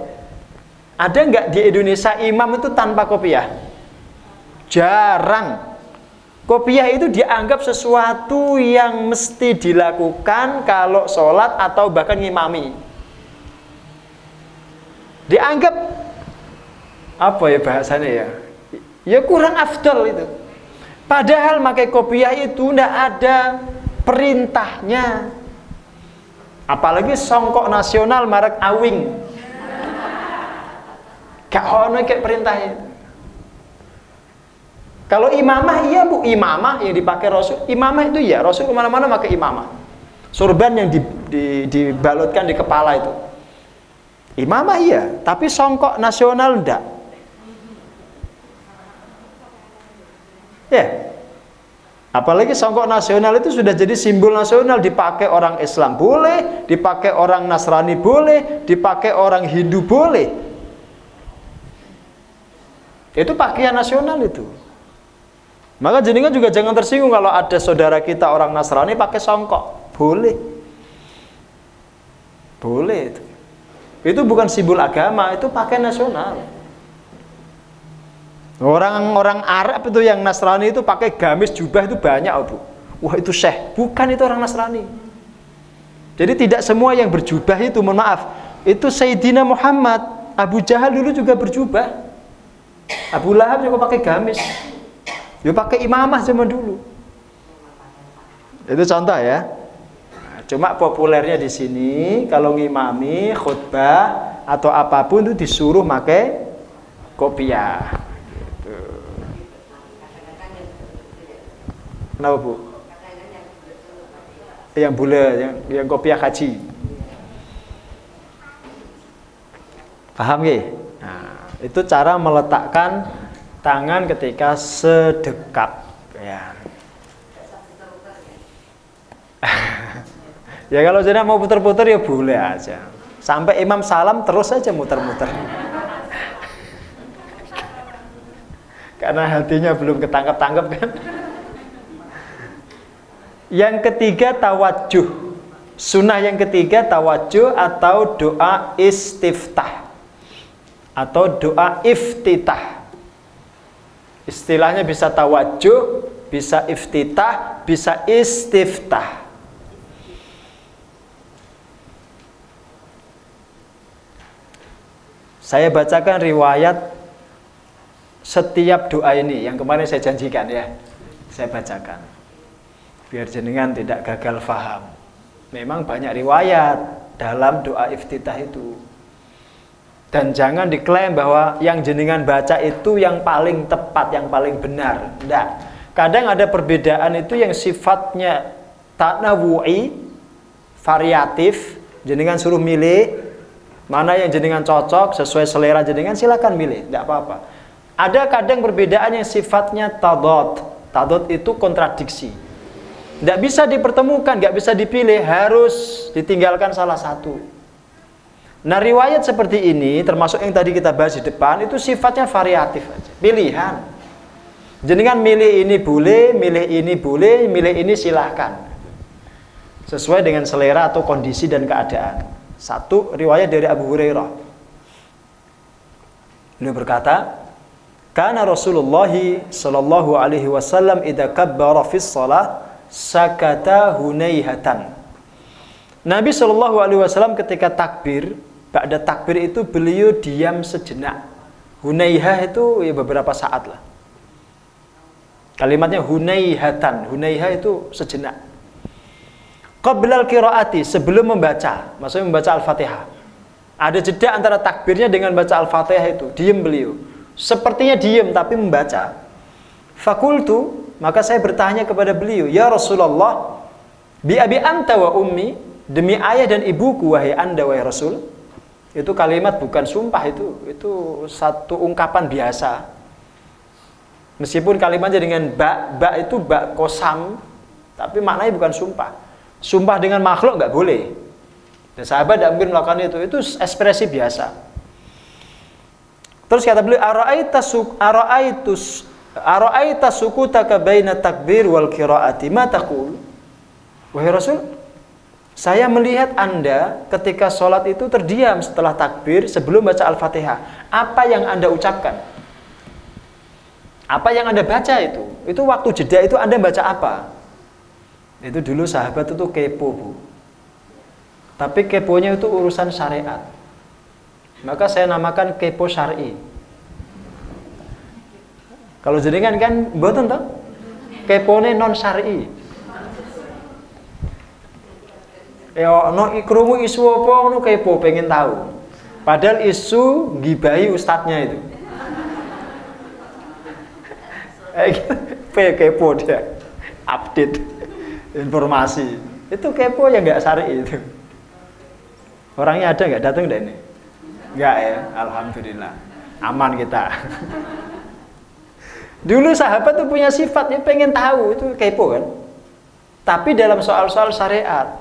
ada nggak di Indonesia imam itu tanpa kopiah? Jarang. Kopiah itu dianggap sesuatu yang mesti dilakukan kalau sholat atau bahkan ngimami. Dianggap apa ya bahasanya ya? Ya kurang afdal itu. Padahal pakai kopiah itu tidak ada perintahnya. Apalagi songkok nasional merek Awing. Gak ono kayak perintahnya. Kalau imamah, iya Bu, imamah yang dipakai Rasul. Imamah itu ya, Rasul kemana-mana pakai imamah. Sorban yang dibalutkan di kepala itu. Imamah iya, tapi songkok nasional enggak. Ya. Apalagi songkok nasional itu sudah jadi simbol nasional, dipakai orang Islam boleh, dipakai orang Nasrani boleh, dipakai orang Hindu boleh. Itu pakaian nasional itu. Maka jenengan juga jangan tersinggung kalau ada saudara kita orang Nasrani pakai songkok. Boleh. Boleh itu. Itu bukan simbol agama, itu pakaian nasional. Orang-orang Arab itu yang Nasrani itu pakai gamis jubah itu banyak, Bu. Wah, itu syekh. Bukan itu orang Nasrani. Jadi tidak semua yang berjubah itu, mohon maaf, itu Sayyidina Muhammad. Abu Jahal dulu juga berjubah. Abu Lahab juga pakai gamis. Ya pakai imamah zaman dulu. Itu contoh ya. Cuma populernya di sini kalau ngimami, khutbah atau apapun itu disuruh pakai kopiah. Gitu. Kenapa Bu? Yang bule, yang kopiah haji. Paham ya? Nah, itu cara meletakkan tangan ketika sedekap ya. Ya kalau jenengan mau puter-puter ya boleh aja. Sampai imam salam terus aja muter-muter. Karena hatinya belum ketangkep-tangkep kan. Yang ketiga tawajuh. Sunnah yang ketiga tawajuh atau doa istiftah atau doa iftitah. Istilahnya bisa tawajuh, bisa iftitah, bisa istiftah. Saya bacakan riwayat setiap doa ini yang kemarin saya janjikan ya. Saya bacakan. Biar jenengan tidak gagal faham. Memang banyak riwayat dalam doa iftitah itu. Dan jangan diklaim bahwa yang jenengan baca itu yang paling tepat, yang paling benar. Tidak. Kadang ada perbedaan itu yang sifatnya tanawu'i, variatif. Jenengan suruh milih mana yang jenengan cocok sesuai selera jenengan, silakan milih, tidak apa-apa. Ada kadang perbedaan yang sifatnya tadad. Tadad itu kontradiksi. Tidak bisa dipertemukan, nggak bisa dipilih, harus ditinggalkan salah satu. Nah riwayat seperti ini termasuk yang tadi kita bahas di depan itu sifatnya variatif aja, pilihan. Jenengan milih ini boleh, milih ini boleh, milih ini silahkan. sesuai dengan selera atau kondisi dan keadaan. Satu riwayat dari Abu Hurairah. Beliau berkata, "Kana Rasulullah sallallahu alaihi wasallam idza kabbara fis shalah sakata hunaihatan." Nabi sallallahu alaihi wasallam ketika takbir, ba'da takbir itu beliau diam sejenak. Hunaihah itu ya beberapa saat lah. Kalimatnya hunaihatan. Hunaihah itu sejenak. Qablal qiraati, sebelum membaca, maksudnya membaca Al-Fatihah. Ada jeda antara takbirnya dengan baca Al-Fatihah itu. Diam beliau. Sepertinya diam tapi membaca. Fakultu, maka saya bertanya kepada beliau, "Ya Rasulullah, bi abi anta wa ummi, demi ayah dan ibuku wahai Anda wahai Rasul." Itu kalimat bukan sumpah, itu satu ungkapan biasa. Meskipun kalimatnya dengan ba itu ba kosam, tapi maknanya bukan sumpah. Sumpah dengan makhluk nggak boleh. Dan sahabat tidak mungkin melakukan itu ekspresi biasa. Terus kata beliau, "Ara'aita sukutaka baina takbir wal qiraati ma taqul?" Wahai Rasul, saya melihat Anda ketika sholat itu terdiam setelah takbir sebelum baca Al-Fatihah. Apa yang Anda ucapkan? Apa yang Anda baca itu? Itu waktu jeda itu Anda baca apa? Itu dulu sahabat itu kepo, Bu. Tapi keponya itu urusan syariat. Maka saya namakan kepo syar'i. Kalau jenengan kan mboten toh? Kepone non syar'i. Ya ono krungu isu apa ngono kepo pengen tahu. Padahal isu gibahi ustadznya itu. Kepo dia. Update informasi. Itu kepo yang enggak syar'i itu. Orangnya ada nggak datang deh ini? Nggak ya, alhamdulillah, aman kita. Dulu sahabat tuh punya sifat, dia pengen tahu, itu kepo kan. Tapi dalam soal-soal syariat,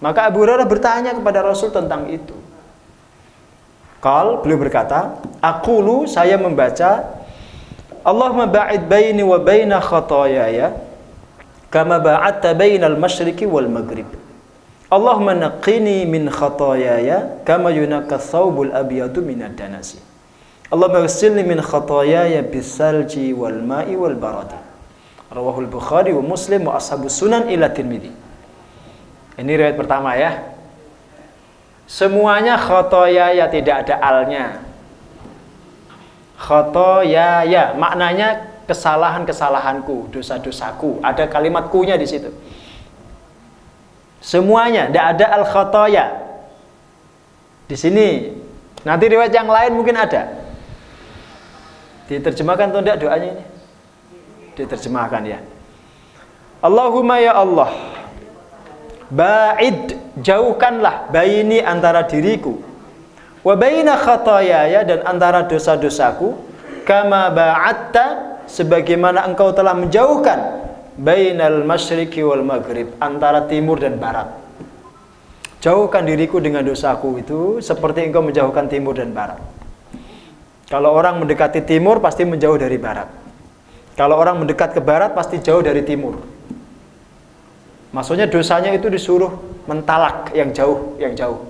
maka Abu Hurairah bertanya kepada Rasul tentang itu. Beliau berkata, "Aqulu, saya membaca, Allahumma ba'id baini wa baina khataayaya kama ba'adta bainal masyriqi wal maghrib. Allahumma naqqini min khataayaya kama yunaqqa thawbul abyadu minad danasi. Allahumma ghsilni min khataayaya bisalji wal ma'i wal baradi." Rawahul Bukhari wa Muslim wa ashabus sunan ila Tirmidzi. Ini riwayat pertama ya. Semuanya khataayaya, tidak ada alnya. Khataayaya maknanya kesalahan-kesalahanku, dosa-dosaku. Ada kalimat kunya di situ. Semuanya, tidak ada al-khataya. Di sini, nanti riwayat yang lain mungkin ada. Diterjemahkan atau tidak doanya ini? Diterjemahkan ya. Allahumma ya Allah, ba'id, jauhkanlah baini antara diriku, wa baina khatayaya, dan antara dosa-dosaku, kama ba'atta, sebagaimana engkau telah menjauhkan bainal masyriqi wal maghrib, antara timur dan barat. Jauhkan diriku dengan dosaku itu seperti engkau menjauhkan timur dan barat. Kalau orang mendekati timur pasti menjauh dari barat. Kalau orang mendekat ke barat pasti jauh dari timur. Maksudnya dosanya itu disuruh mentalak yang jauh, yang jauh.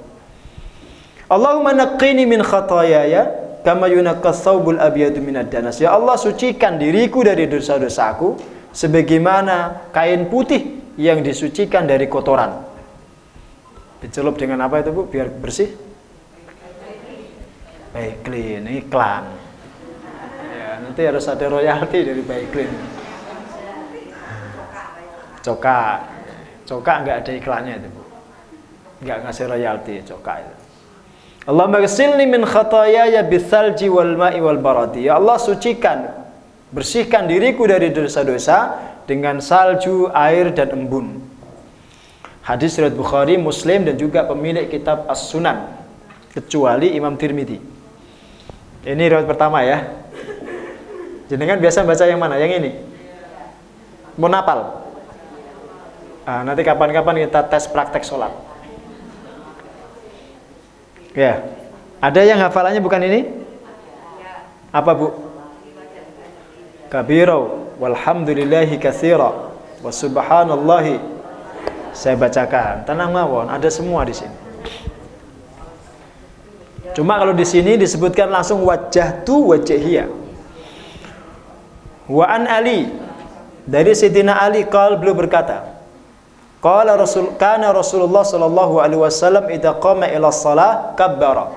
Allahumma naqqini min khataayaya kama yunaqqa thawbul abyadu minad danas. Ya Allah, sucikan diriku dari dosa-dosaku sebagaimana kain putih yang disucikan dari kotoran. Dicelup dengan apa itu, Bu, biar bersih? Baiklin, iklan. Ya, nanti harus ada royalti dari Baiklin. Coka enggak ada iklannya itu, Bu. Enggak ngasih royalti coka itu. Allahumma ghsilni min khataayaya bitsalji wal ma'i wal baradi. Ya Allah, sucikan, bersihkan diriku dari dosa-dosa dengan salju, air, dan embun. Hadis riwayat Bukhari, Muslim, dan juga pemilik kitab As-Sunan, kecuali Imam Tirmidzi. Ini riwayat pertama ya. Jenengan biasa baca yang mana? Yang ini? Mau napal? Nanti kapan-kapan kita tes praktek sholat. Ya. Ada yang hafalannya bukan ini? Apa, Bu? Kabiro walhamdulillahi katsira wa subhanallahi Saya bacakan. Tenang mawon, ada semua di sini. Cuma kalau di sini disebutkan langsung wajjahtu wajhiyya. Wa an Ali, dari Sayyidina Ali beliau berkata, kana Rasulullah sallallahu alaihi wasallam idza qama ila shalah kabbara.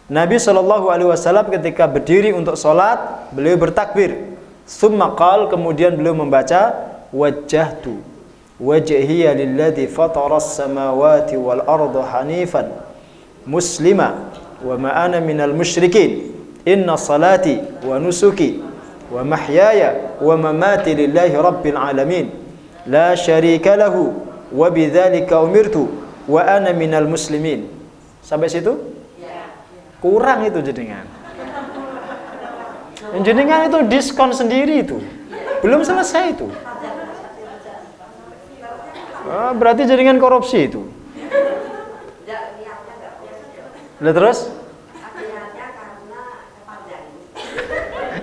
Nabi sallallahu alaihi wasallam ketika berdiri untuk salat, beliau bertakbir. Tsumma kemudian beliau membaca wajjahtu wajhiya lilladzi fataras samawati wal arda hanifan muslima wa ma ana minal musyrikin. Inna salati wa nusuki wa mahyaya wa mamati lillahi rabbil alamin. La syarika lahu wa bidzalika umirtu wa ana minal muslimin. Sampai situ? Kurang itu jenengan. Jenengan itu diskon sendiri itu. Belum selesai itu. Berarti jenengan korupsi itu. Udah terus?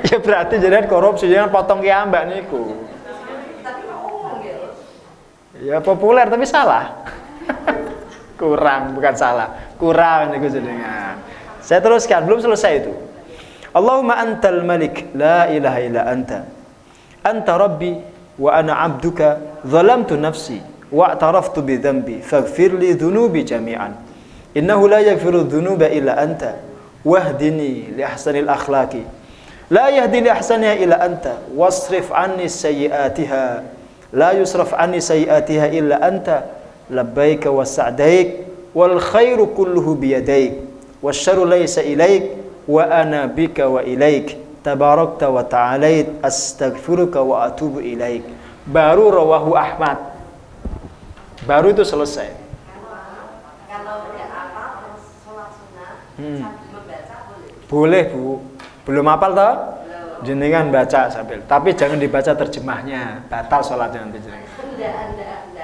Ya berarti jenengan korupsi, jangan potong kiambak niku. Ya populer tapi salah. Kurang, bukan salah. Kurang niku jenengan. Saya teruskan, belum selesai itu. Allahumma antal malik, la ilaha illa anta. Anta rabbi wa ana abduka, zalamtu nafsi wa a'taraftu bi dhanbi, faghfir li dhunubi jami'an. Innahu la yaghfiru dhunuba illa anta, wahdini li ahsanil akhlaqi. La yahdi li ahsaniha illa anta, wasrif anni sayyi'atiha. La yusraf anni sayyi'atiha illa anta, labbaika wa sa'daik, wal khairu kulluhu biyadaik, wasyarru laysa ilaik, wa ana bika wa ilaik, tabarakta wa ta'alait, astaghfiruka wa atubu ilaik. Baru rawahu Ahmad. Baru itu selesai. Kalau tidak hafal sholat sunnah sambil membaca boleh? Boleh Bu. Belum hafal toh? Jenengan baca sambil. Tapi jangan dibaca terjemahnya. Batal sholatnya nanti jenengan.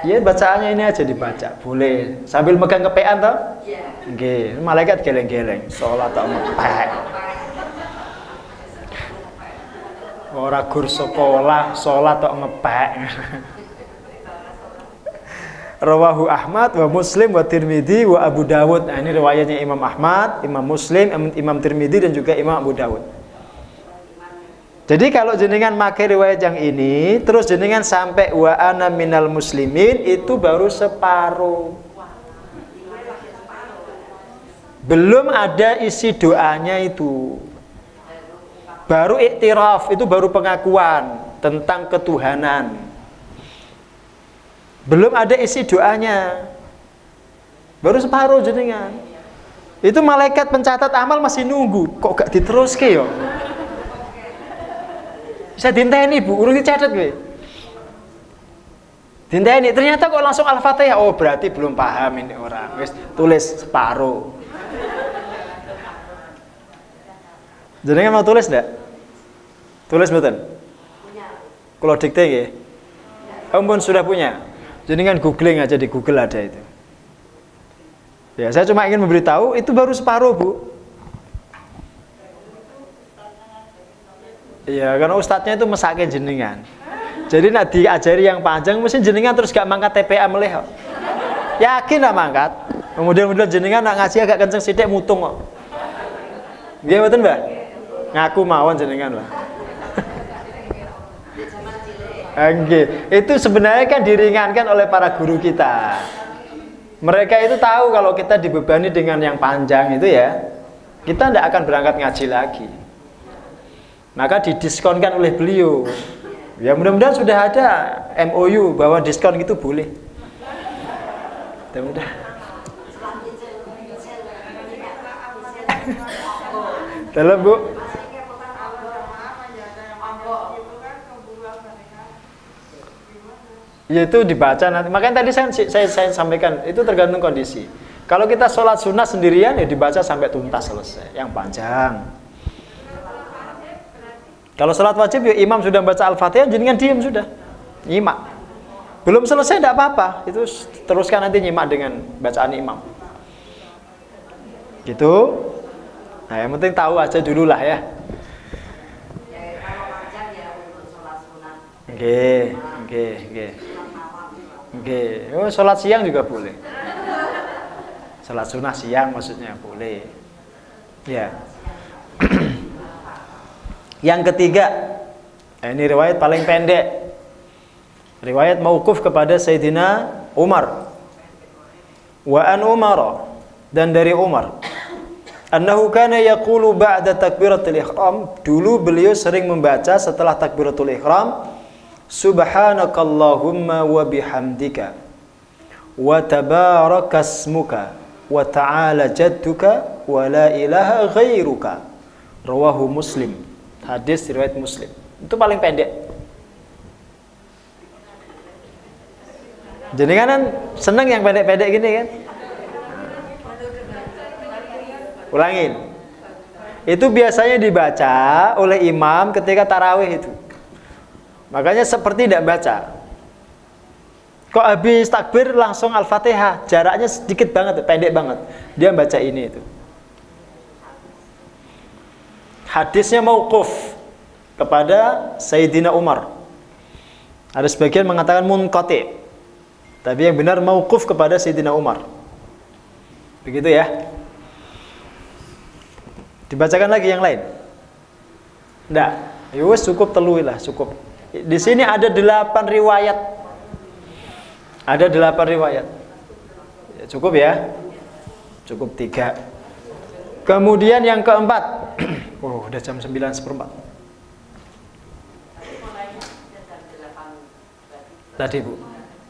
Iya bacaannya ini aja dibaca. Boleh. Sambil megang kepean toh? Iya. Nggih, malaikat geleng-geleng. Sholat tok ngepek. Ora gur sekolah, sholat tok ngepek. Rawahu Ahmad wa Muslim wa Tirmidzi wa Abu Dawud. Nah, ini riwayatnya Imam Ahmad, Imam Muslim, Imam Tirmidzi dan juga Imam Abu Dawud. Jadi kalau jenengan pakai riwayat yang ini, terus jenengan sampai wa ana minal muslimin, itu baru separuh. Belum ada isi doanya itu. Baru iktiraf, itu baru pengakuan tentang ketuhanan. Belum ada isi doanya. Baru separuh jenengan. Itu malaikat pencatat amal masih nunggu. Kok gak diteruske yo? Bisa dinteni Bu, urung dicatat kowe. Dinteni, ternyata kok langsung Al-Fatihah. Oh, berarti belum paham ini orang. Wis tulis separuh. Jenengan mau tulis enggak? Tulis mboten? Punya. Kalau dikte nggih. Ampun sudah punya. Jenengan googling aja, di Google ada itu. Ya, saya cuma ingin memberitahu itu baru separuh, Bu. Iya, karena ustadznya itu mesake jenengan. Jadi nak diajari yang panjang, mesti jenengan terus gak mangkat TPA meleh. Yakin lah mangkat. Kemudian jenengan nak ngaji agak kenceng sithik mutung kok. Nggih mboten, Mbak? Ngaku mawon jenengan, Mbak. Nggih, itu sebenarnya kan diringankan oleh para guru kita. Mereka itu tahu kalau kita dibebani dengan yang panjang itu ya, kita tidak akan berangkat ngaji lagi. Maka didiskonkan oleh beliau. Ya mudah-mudahan sudah ada MOU bahwa diskon itu boleh. Mudah-mudahan. Dalam Bu. Ya itu dibaca nanti. Makanya tadi saya sampaikan itu tergantung kondisi. Kalau kita sholat sunnah sendirian ya dibaca sampai tuntas selesai. Yang panjang. Kalau sholat wajib ya imam sudah baca Al-Fatihah, jenengan diam sudah. Nyimak. Belum selesai tidak apa-apa. Itu teruskan nanti nyimak dengan bacaan imam. Gitu. Nah, yang penting tahu aja dulu lah ya. Oke. Oke, oh, sholat siang juga boleh. Sholat sunnah siang maksudnya boleh. Ya. Yang ketiga, ini riwayat paling pendek. Riwayat mauquf kepada Sayyidina Umar. Wa an Umar, dan dari Umar. Annahu kana yaqulu ba'da takbiratul ihram, dulu beliau sering membaca setelah takbiratul ihram, subhanakallahumma wa bihamdika wa tabarakasmuka wa ta'ala jadduka wa la ilaha ghairuka. Rawahu Muslim. Hadis riwayat Muslim. Itu paling pendek. Jadi kan seneng yang pendek-pendek gini kan? Ulangin. Itu biasanya dibaca oleh imam ketika tarawih itu. Makanya seperti tidak baca. Kok habis takbir langsung Al-Fatihah, jaraknya sedikit banget, pendek banget. Dia baca ini itu. Hadisnya mauquf kepada Sayyidina Umar. Ada sebagian mengatakan munqati, tapi yang benar mauquf kepada Sayyidina Umar. Begitu ya. Dibacakan lagi yang lain. Enggak. Yus cukup telui lah, cukup. Di sini ada 8 riwayat. Ada 8 riwayat. Ya, cukup ya. Cukup 3. Kemudian yang keempat. Oh, udah jam 9:04. Tadi Bu.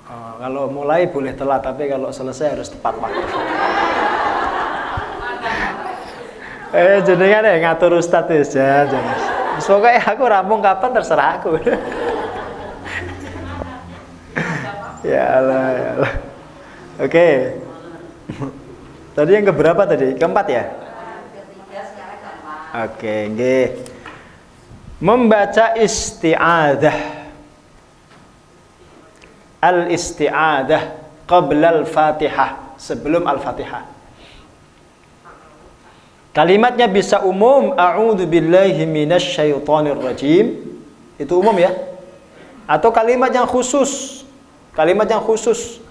Oh, kalau mulai boleh telat, tapi kalau selesai harus tepat waktu. Jenengan ya ngatur ustadz ya, jangan. Pokoknya aku rampung kapan terserah aku. Ya Allah, ya Allah. Oke. Tadi yang keberapa tadi? Keempat ya? Ketiga, sekarang keempat. Oke, nggih. Membaca isti'adzah. Al-isti'adzah qabla al-Fatihah, sebelum Al-Fatihah. Kalimatnya bisa umum, a'udzu billahi minasyaitonir rajim. Itu umum ya. Atau kalimat yang khusus. Kalimat yang khusus.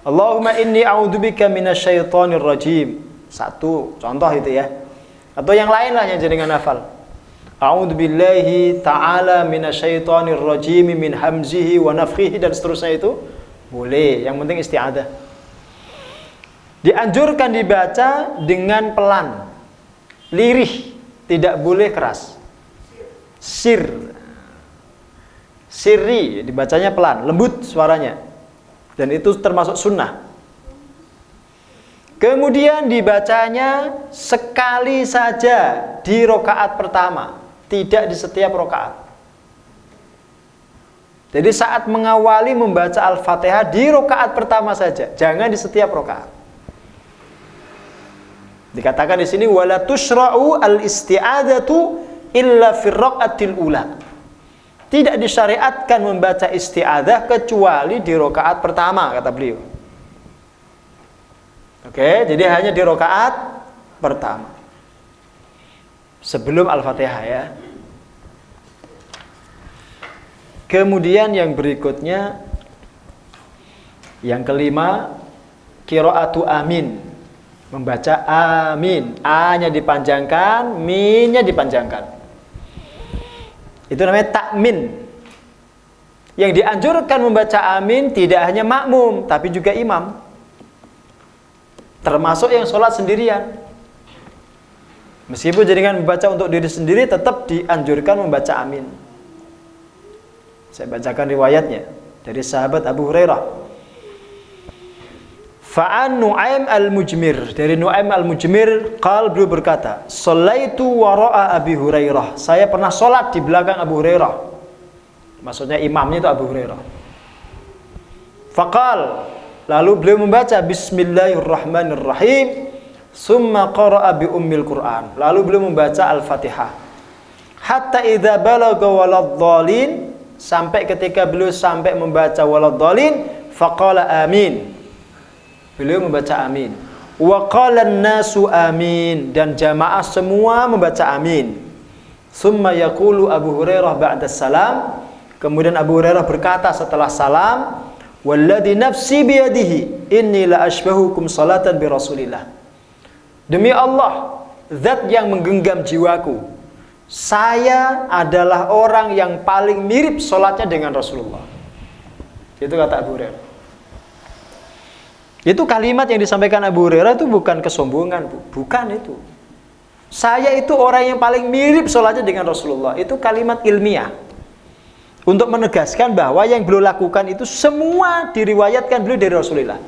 Allahumma inni a'udzubika minasyaitonir rajim. Satu contoh itu ya. Atau yang lain lah yang jenengan hafal. A'udzu billahi ta'ala minasyaitonir rajim min hamzihi wa nafthihi, dan seterusnya itu boleh. Yang penting isti'adzah. Dianjurkan dibaca dengan pelan. Lirih, tidak boleh keras. Sirri, dibacanya pelan, lembut suaranya. Dan itu termasuk sunnah. Kemudian dibacanya sekali saja di rakaat pertama, tidak di setiap rakaat. Jadi saat mengawali membaca Al-Fatihah di rakaat pertama saja, jangan di setiap rakaat. Dikatakan di sini wala tusra'u al-isti'adzatu illa fi raqatil ula. Tidak disyariatkan membaca isti'adzah kecuali di rakaat pertama, kata beliau. Oke, jadi hanya di rakaat pertama. Sebelum Al-Fatihah ya. Kemudian yang berikutnya, yang kelima, qiraatu amin. Membaca amin, A-nya dipanjangkan, min-nya dipanjangkan. Itu namanya takmin. Yang dianjurkan membaca amin tidak hanya makmum, tapi juga imam. Termasuk yang sholat sendirian. Meskipun jaringan membaca untuk diri sendiri, tetap dianjurkan membaca amin. Saya bacakan riwayatnya dari sahabat Abu Hurairah. Fa'an Nu'aim al-Mujmir, dari Nu'aim al-Mujmir, beliau berkata, "Shallaitu wara'a Abi Hurairah." Saya pernah sholat di belakang Abu Hurairah. Maksudnya imamnya itu Abu Hurairah. Faqal, lalu beliau membaca Bismillahirrahmanirrahim, summa qara'a bi ummil Qur'an. Lalu beliau membaca Al-Fatihah. Hatta idza balagha waladhdallin, sampai ketika beliau sampai membaca waladhdallin, faqala amin. Beliau membaca amin. Wa qala an-nasu amin, dan jamaah semua membaca amin. Summa yaqulu Abu Hurairah ba'da salam, kemudian Abu Hurairah berkata setelah salam, Walladzi nafsi biyadihi inni la ashbahukum salatan bi Rasulillah. Demi Allah, zat yang menggenggam jiwaku, saya adalah orang yang paling mirip salatnya dengan Rasulullah. Itu kata Abu Hurairah. Itu kalimat yang disampaikan Abu Hurairah itu bukan kesombongan, bukan itu. Saya itu orang yang paling mirip salatnya dengan Rasulullah. Itu kalimat ilmiah untuk menegaskan bahwa yang beliau lakukan itu semua diriwayatkan beliau dari Rasulullah.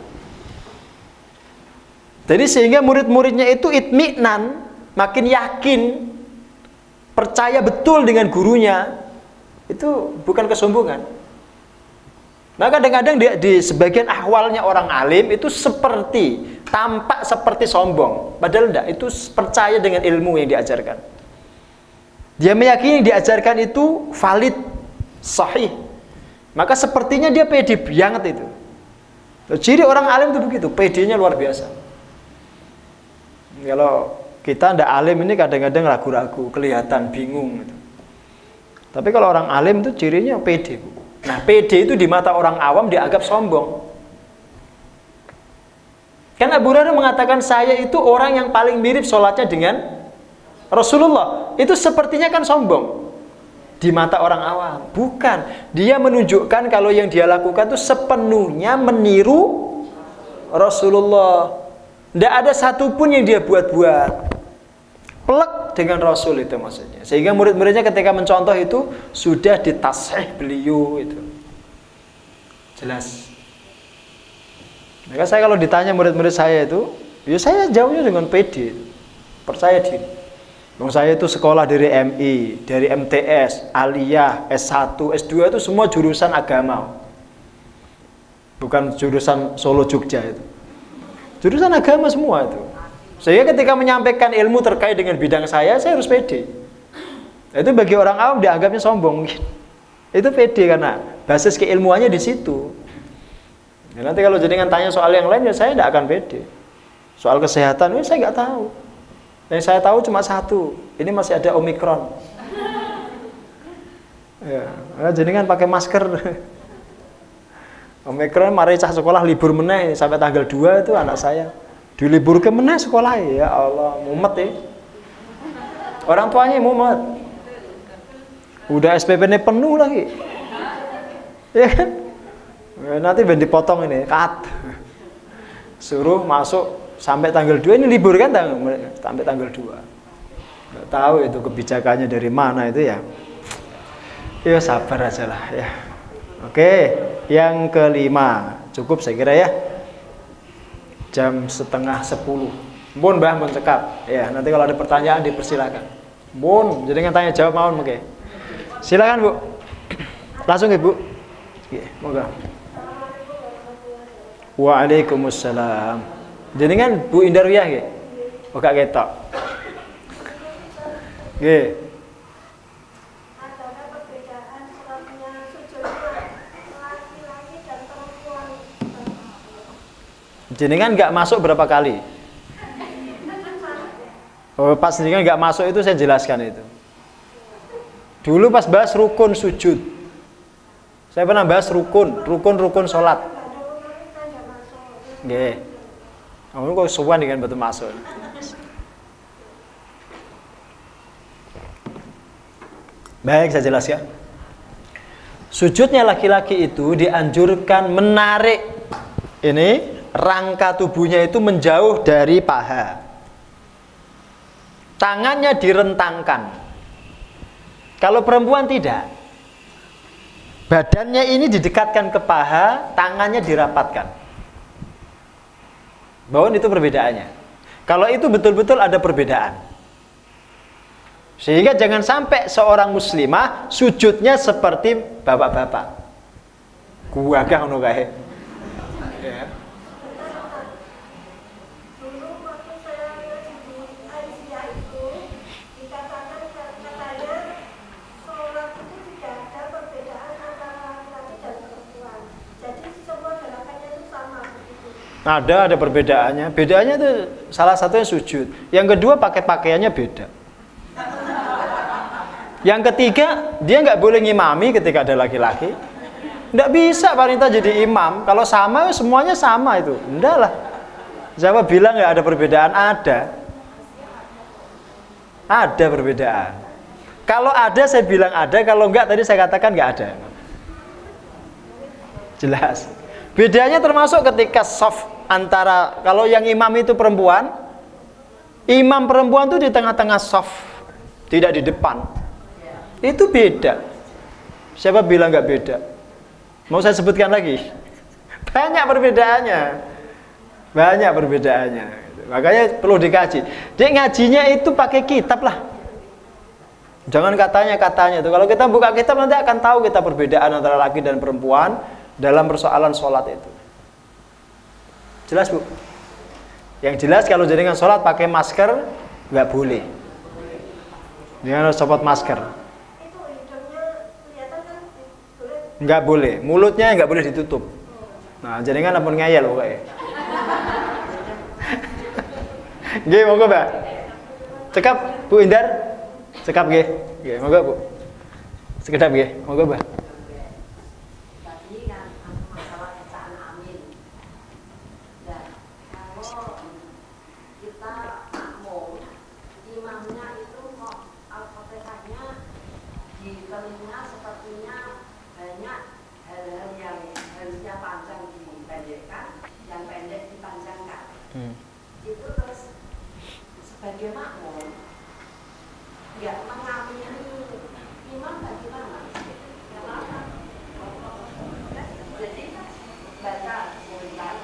Jadi sehingga murid-muridnya itu itminan, makin yakin, percaya betul dengan gurunya. Itu bukan kesombongan. Nah kadang-kadang di sebagian ahwalnya orang alim itu seperti, tampak seperti sombong. Padahal enggak, itu percaya dengan ilmu yang diajarkan. Dia meyakini diajarkan itu valid, sahih. Maka sepertinya dia pede banget itu. Ciri orang alim itu begitu, pedenya luar biasa. Kalau kita ndak alim ini kadang-kadang ragu-ragu, kelihatan bingung gitu. Tapi kalau orang alim itu cirinya pede. Nah, pede itu di mata orang awam dianggap sombong. Kan Abu Hurairah mengatakan saya itu orang yang paling mirip sholatnya dengan Rasulullah. Itu sepertinya kan sombong di mata orang awam. Bukan. Dia menunjukkan kalau yang dia lakukan itu sepenuhnya meniru Rasulullah. Tidak ada satupun yang dia buat-buat. Plek dengan Rasul itu maksudnya. Sehingga murid-muridnya ketika mencontoh itu sudah ditashih beliau itu. Jelas. Maka saya kalau ditanya murid-murid saya itu, ya saya jawabnya dengan pede. Percaya diri. Saya itu sekolah dari MI, dari MTS, Aliyah, S1, S2 itu semua jurusan agama. Bukan jurusan Solo Jogja itu. Jurusan agama semua itu. Sehingga ketika menyampaikan ilmu terkait dengan bidang saya harus pede. Itu bagi orang awam dianggapnya sombong mungkin. Itu pede karena basis keilmuannya di situ. Ya, nanti kalau jenengan tanya soal yang lain ya saya tidak akan pede. Soal kesehatan ya saya nggak tahu. Yang saya tahu cuma satu. Ini masih ada Omikron. Ya, jenengan pakai masker. Omikron mari cah sekolah libur meneh sampai tanggal 2 itu anak saya. Diliburkan meneh sekolah ya Allah, mumet ya. Orang tuanya mumet. Udah SPP-nya penuh lagi. Ya kan? Nanti ben dipotong ini, cut. Suruh masuk sampai tanggal 2 ini libur kan sampai tanggal 2. Nggak tahu itu kebijakannya dari mana itu ya. Ya sabar aja lah ya. Oke, yang kelima. Cukup saya kira ya. Jam 9:30. Mun Mbah mun cekap. Ya, nanti kalau ada pertanyaan dipersilakan. Mun, jadi kan tanya jawab mawon oke. Silakan, Bu. Langsung Ibu. Nggih, moga. Waalaikumsalam. Jadi kan Bu Indarwiyah nggih. Oh gak ketok. Nggih. Jenengan nggak masuk berapa kali? Oh, pas jenengan nggak masuk itu saya jelaskan itu. Dulu pas bahas rukun sujud, saya pernah bahas rukun sholat. Nggih. Kamu kok suwan dengan betul masuk. Baik, saya jelaskan. Sujudnya laki-laki itu dianjurkan menarik ini rangka tubuhnya itu menjauh dari paha. Tangannya direntangkan. Kalau perempuan tidak. Badannya ini didekatkan ke paha, tangannya dirapatkan. Bahwa itu perbedaannya. Kalau itu betul-betul ada perbedaan. Sehingga jangan sampai seorang muslimah sujudnya seperti bapak-bapak. Gua ngono kae. Ya. Ada perbedaannya. Bedaannya itu salah satunya sujud. Yang kedua pakai pakaiannya beda. Yang ketiga dia nggak boleh ngimami ketika ada laki-laki. Nggak bisa wanita jadi imam. Kalau sama, semuanya sama itu. Enggak lah. Siapa bilang nggak ada perbedaan? Ada. Ada perbedaan. Kalau ada, saya bilang ada. Kalau enggak, tadi saya katakan nggak ada. Jelas. Bedanya termasuk ketika soft antara, kalau yang imam itu perempuan, imam perempuan itu di tengah-tengah soft, tidak di depan. Itu beda. Siapa bilang nggak beda? Mau saya sebutkan lagi? Banyak perbedaannya. Banyak perbedaannya. Makanya perlu dikaji. Dia ngajinya itu pakai kitab lah. Jangan katanya itu. Kalau kita buka kitab nanti akan tahu kita perbedaan antara laki dan perempuan dalam persoalan sholat itu. Jelas, Bu? Yang jelas kalau jenengan sholat pakai masker nggak boleh. Jangan harus copot masker. Nggak boleh, mulutnya nggak boleh ditutup. Nah, jenengan ampun ngeyel pokoknya. Nggih, monggo, Mbak. Cekap, Bu Indar. Cekap nggih. Nggih, monggo, Bu. Sekedap nggih, monggo, Mbak. Tadi kan masalah bacaan amin. Dan kalau kita makmum, imamnya itu kok Al-Fatihahnya di telinga sepertinya banyak hal-hal yang harusnya panjang dipendekkan, yang pendek dipanjangkan. Itu terus sebagai makmum nggak mengamini imam bagaimana? Jadi baca sebentar.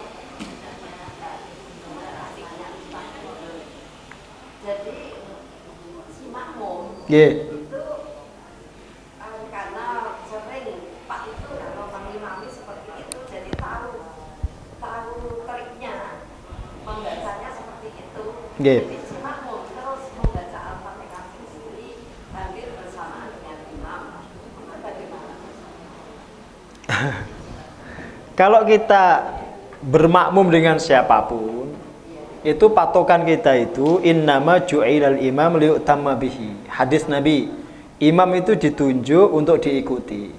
Jadi si makmum itu karena sering Pak itu kalau mengimami seperti itu, jadi tahu triknya membacanya seperti itu. Jadi si makmum terus membaca Al-Fatihah sendiri hampir bersamaan dengan imam. Bagaimana? Kalau kita bermakmum dengan siapapun, itu patokan kita itu innama ju'ilal imam liyu'tamma bihi. Hadis Nabi, imam itu ditunjuk untuk diikuti.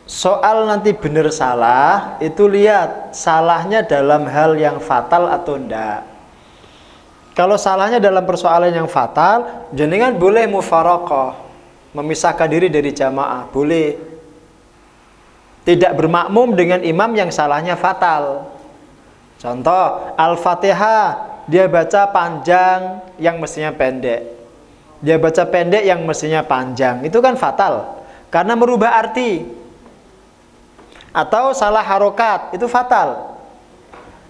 Soal nanti benar salah, itu lihat salahnya dalam hal yang fatal atau enggak. Kalau salahnya dalam persoalan yang fatal, jenengan boleh mufaraqah, memisahkan diri dari jamaah, boleh. Tidak bermakmum dengan imam yang salahnya fatal. Contoh, Al-Fatihah dia baca panjang yang mestinya pendek. Dia baca pendek yang mestinya panjang. Itu kan fatal karena merubah arti. Atau salah harokat, itu fatal.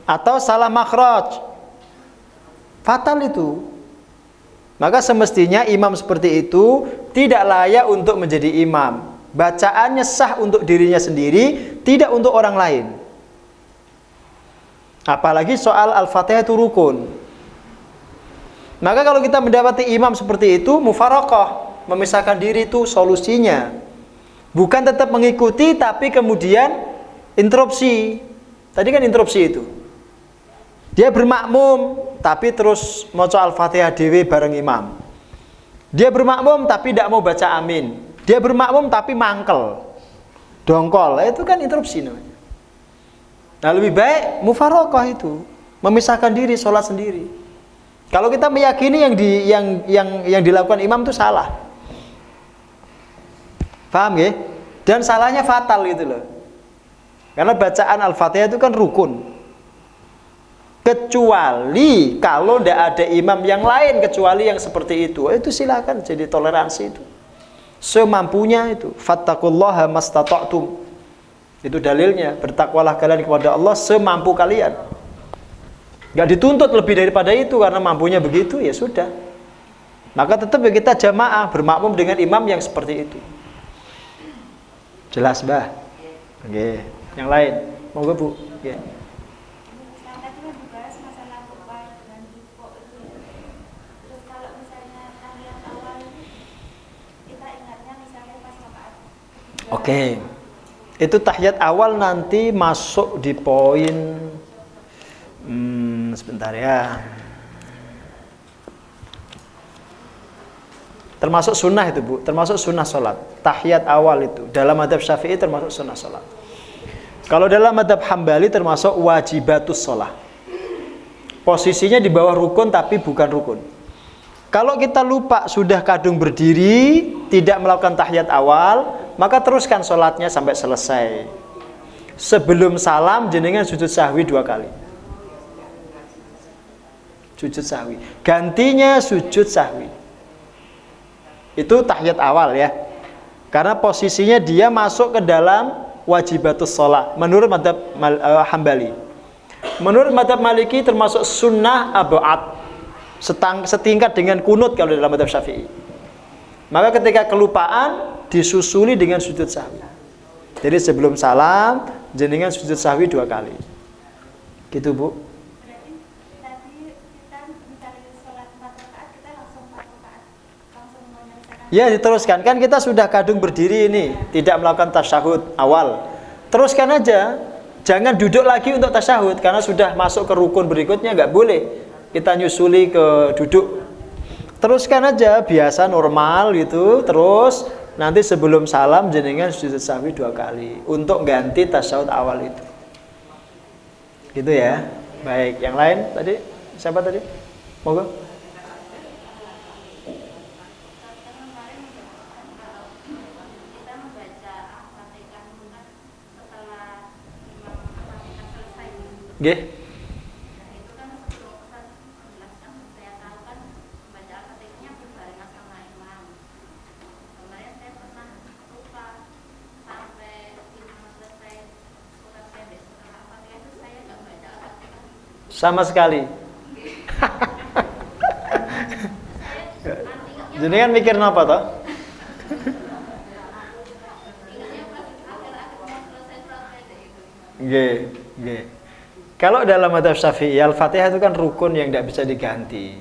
Atau salah makhraj, fatal itu. Maka semestinya imam seperti itu tidak layak untuk menjadi imam. Bacaannya sah untuk dirinya sendiri, tidak untuk orang lain. Apalagi soal Al-Fatihah itu rukun. Maka kalau kita mendapati imam seperti itu, mufaraqah, memisahkan diri itu solusinya. Bukan tetap mengikuti tapi kemudian interupsi. Tadi kan interupsi itu. Dia bermakmum tapi terus maca Al-Fatihah dhewe bareng imam. Dia bermakmum tapi tidak mau baca amin. Dia bermakmum tapi mangkel, dongkol. Itu kan interupsi namanya. Nah, lebih baik mufaraqah itu, memisahkan diri, sholat sendiri. Kalau kita meyakini yang dilakukan imam itu salah, paham ya? Dan salahnya fatal gitu loh. Karena bacaan Al-Fatihah itu kan rukun. Kecuali kalau tidak ada imam yang lain kecuali yang seperti itu silakan, jadi toleransi itu. Semampunya itu. Fattaqullaha mastata'tum. Itu dalilnya, bertakwalah kalian kepada Allah semampu kalian. Gak dituntut lebih daripada itu karena mampunya begitu, ya sudah. Maka tetap kita jamaah bermakmum dengan imam yang seperti itu. Jelas, Mbah? Oke. Yang lain, monggo Bu. Oke. Oke. Itu tahiyat awal nanti masuk di poin sebentar ya. Termasuk sunnah itu Bu, termasuk sunnah sholat. Tahiyat awal itu dalam mazhab Syafi'i termasuk sunnah sholat. Kalau dalam mazhab Hambali termasuk wajibatus sholat. Posisinya di bawah rukun tapi bukan rukun. Kalau kita lupa sudah kadung berdiri, tidak melakukan tahiyat awal, maka teruskan sholatnya sampai selesai. Sebelum salam jenengan sujud sahwi 2 kali. Sujud sahwi. Gantinya sujud sahwi. Itu tahiyat awal ya. Karena posisinya dia masuk ke dalam wajibatus sholat menurut mazhab Hambali. Menurut mazhab Maliki termasuk sunnah ab'ad, setingkat dengan kunut kalau dalam mazhab Syafi'i. Maka ketika kelupaan disusuli dengan sujud sahwi. Jadi sebelum salam jenengan sujud sahwi 2 kali. Gitu Bu. Ya diteruskan, kan kita sudah kadung berdiri ini, tidak melakukan tasyahud awal. Teruskan aja, jangan duduk lagi untuk tasyahud, karena sudah masuk ke rukun berikutnya, nggak boleh kita nyusuli ke duduk. Teruskan aja, biasa normal gitu, terus nanti sebelum salam jenengan sujud sahwi 2 kali, untuk ganti tasyahud awal itu. Gitu ya, baik, yang lain tadi, siapa tadi? Monggo. Nggih. Sama sekali. Jadi kan mikir apa toh? Nggih. Kalau dalam mazhab Syafi'i Al-Fatihah itu kan rukun yang tidak bisa diganti.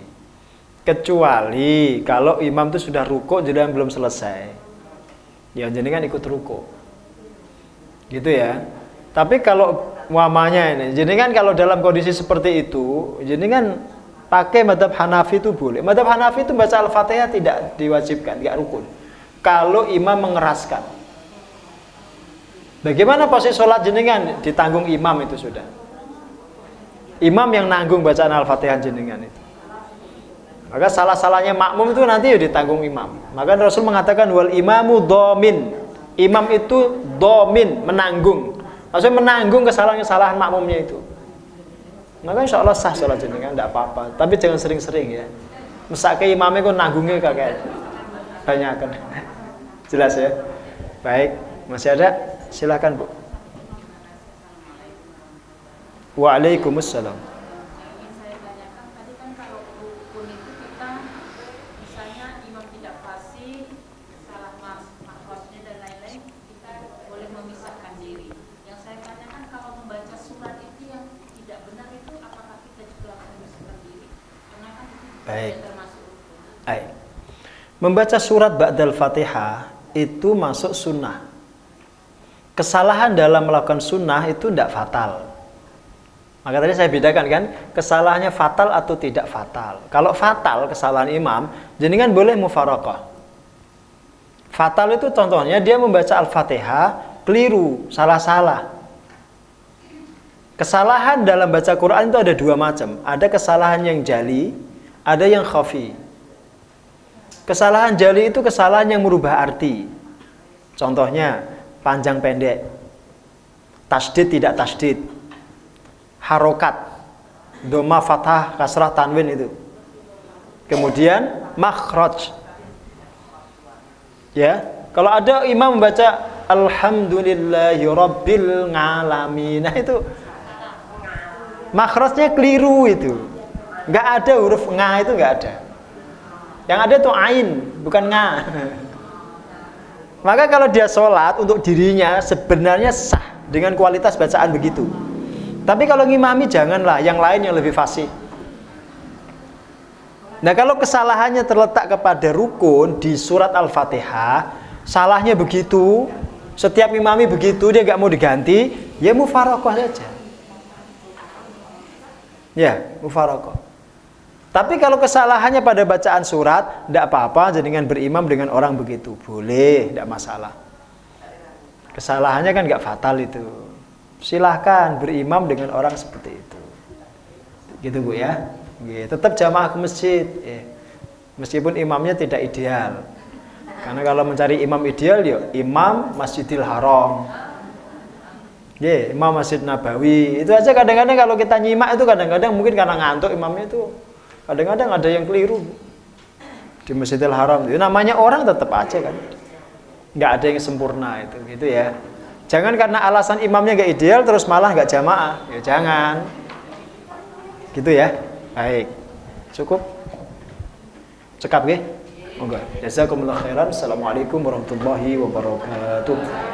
Kecuali kalau imam itu sudah rukuk jenengan belum selesai. Ya jenengan ikut rukuk. Gitu ya. Tapi kalau muamanya ini, jenengan kalau dalam kondisi seperti itu, jenengan pakai mazhab Hanafi itu boleh. Mazhab Hanafi itu baca Al-Fatihah tidak diwajibkan, tidak rukun. Kalau imam mengeraskan. Bagaimana posisi sholat jenengan? Ditanggung imam itu sudah. Imam yang nanggung bacaan Al-Fatihah jenengan itu. Maka salah-salahnya makmum itu nanti ya ditanggung imam. Maka Rasul mengatakan wal imamu domin. Imam itu domin, menanggung. Maksudnya menanggung kesalahan-kesalahan makmumnya itu. Maka insya Allah sah sholat jenengan, tidak apa-apa. Tapi jangan sering-sering ya. Mesake imamnya kok nanggungnya kakek. Banyak kan. Jelas ya. Baik, masih ada? Silakan Bu. Waalaikumsalam. Yang saya tanyakan tadi kan kalau rukun itu kita misalnya imam tidak fasih, salah makrosnya dan lain-lain, kita boleh memisahkan diri. Yang saya tanyakan kalau membaca surat itu yang tidak benar itu apakah kita juga harus memisahkan diri? Karena kan itu tidak termasuk rukun. Baik. Membaca surat ba'dal Fatihah itu masuk sunnah. Kesalahan dalam melakukan sunnah itu tidak fatal. Maka tadi saya bedakan kan, kesalahannya fatal atau tidak fatal. Kalau fatal kesalahan imam, jenengan boleh mufaraqah. Fatal itu contohnya dia membaca Al-Fatihah keliru, salah-salah. Kesalahan dalam baca Quran itu ada 2 macam. Ada kesalahan yang jali, ada yang khafi. Kesalahan jali itu kesalahan yang merubah arti. Contohnya panjang pendek, tasdid tidak tasdid, harokat, doma fathah kasrah tanwin itu. Kemudian makhraj. Ya, kalau ada imam membaca alhamdulillahirabbil alamin, nah itu makhrajnya keliru itu. Enggak ada huruf nga, itu enggak ada. Yang ada itu ain, bukan nga. Maka kalau dia sholat untuk dirinya sebenarnya sah dengan kualitas bacaan begitu. Tapi kalau ngimami janganlah, yang lain yang lebih fasih. Nah kalau kesalahannya terletak kepada rukun di surat Al-Fatihah, salahnya begitu, setiap ngimami begitu, dia nggak mau diganti, ya mufaraqah saja. Ya, mufaraqah. Tapi kalau kesalahannya pada bacaan surat, tidak apa-apa jenengan berimam dengan orang begitu. Boleh, tidak masalah. Kesalahannya kan nggak fatal itu. Silahkan berimam dengan orang seperti itu. Gitu Bu ya. Tetap jamaah ke masjid. Meskipun imamnya tidak ideal. Karena kalau mencari imam ideal, ya imam Masjidil Haram. Imam Masjid Nabawi. Itu aja kadang-kadang kalau kita nyimak itu kadang-kadang mungkin karena ngantuk imamnya itu. Kadang-kadang ada yang keliru di Masjidil Haram. Itu namanya orang tetap aja kan. Nggak ada yang sempurna itu, gitu ya. Jangan karena alasan imamnya nggak ideal terus malah nggak jamaah. Ya jangan. Gitu ya. Baik. Cukup. Cekap nggih? Monggo. Jazakumullah khairan. Assalamualaikum warahmatullahi wabarakatuh.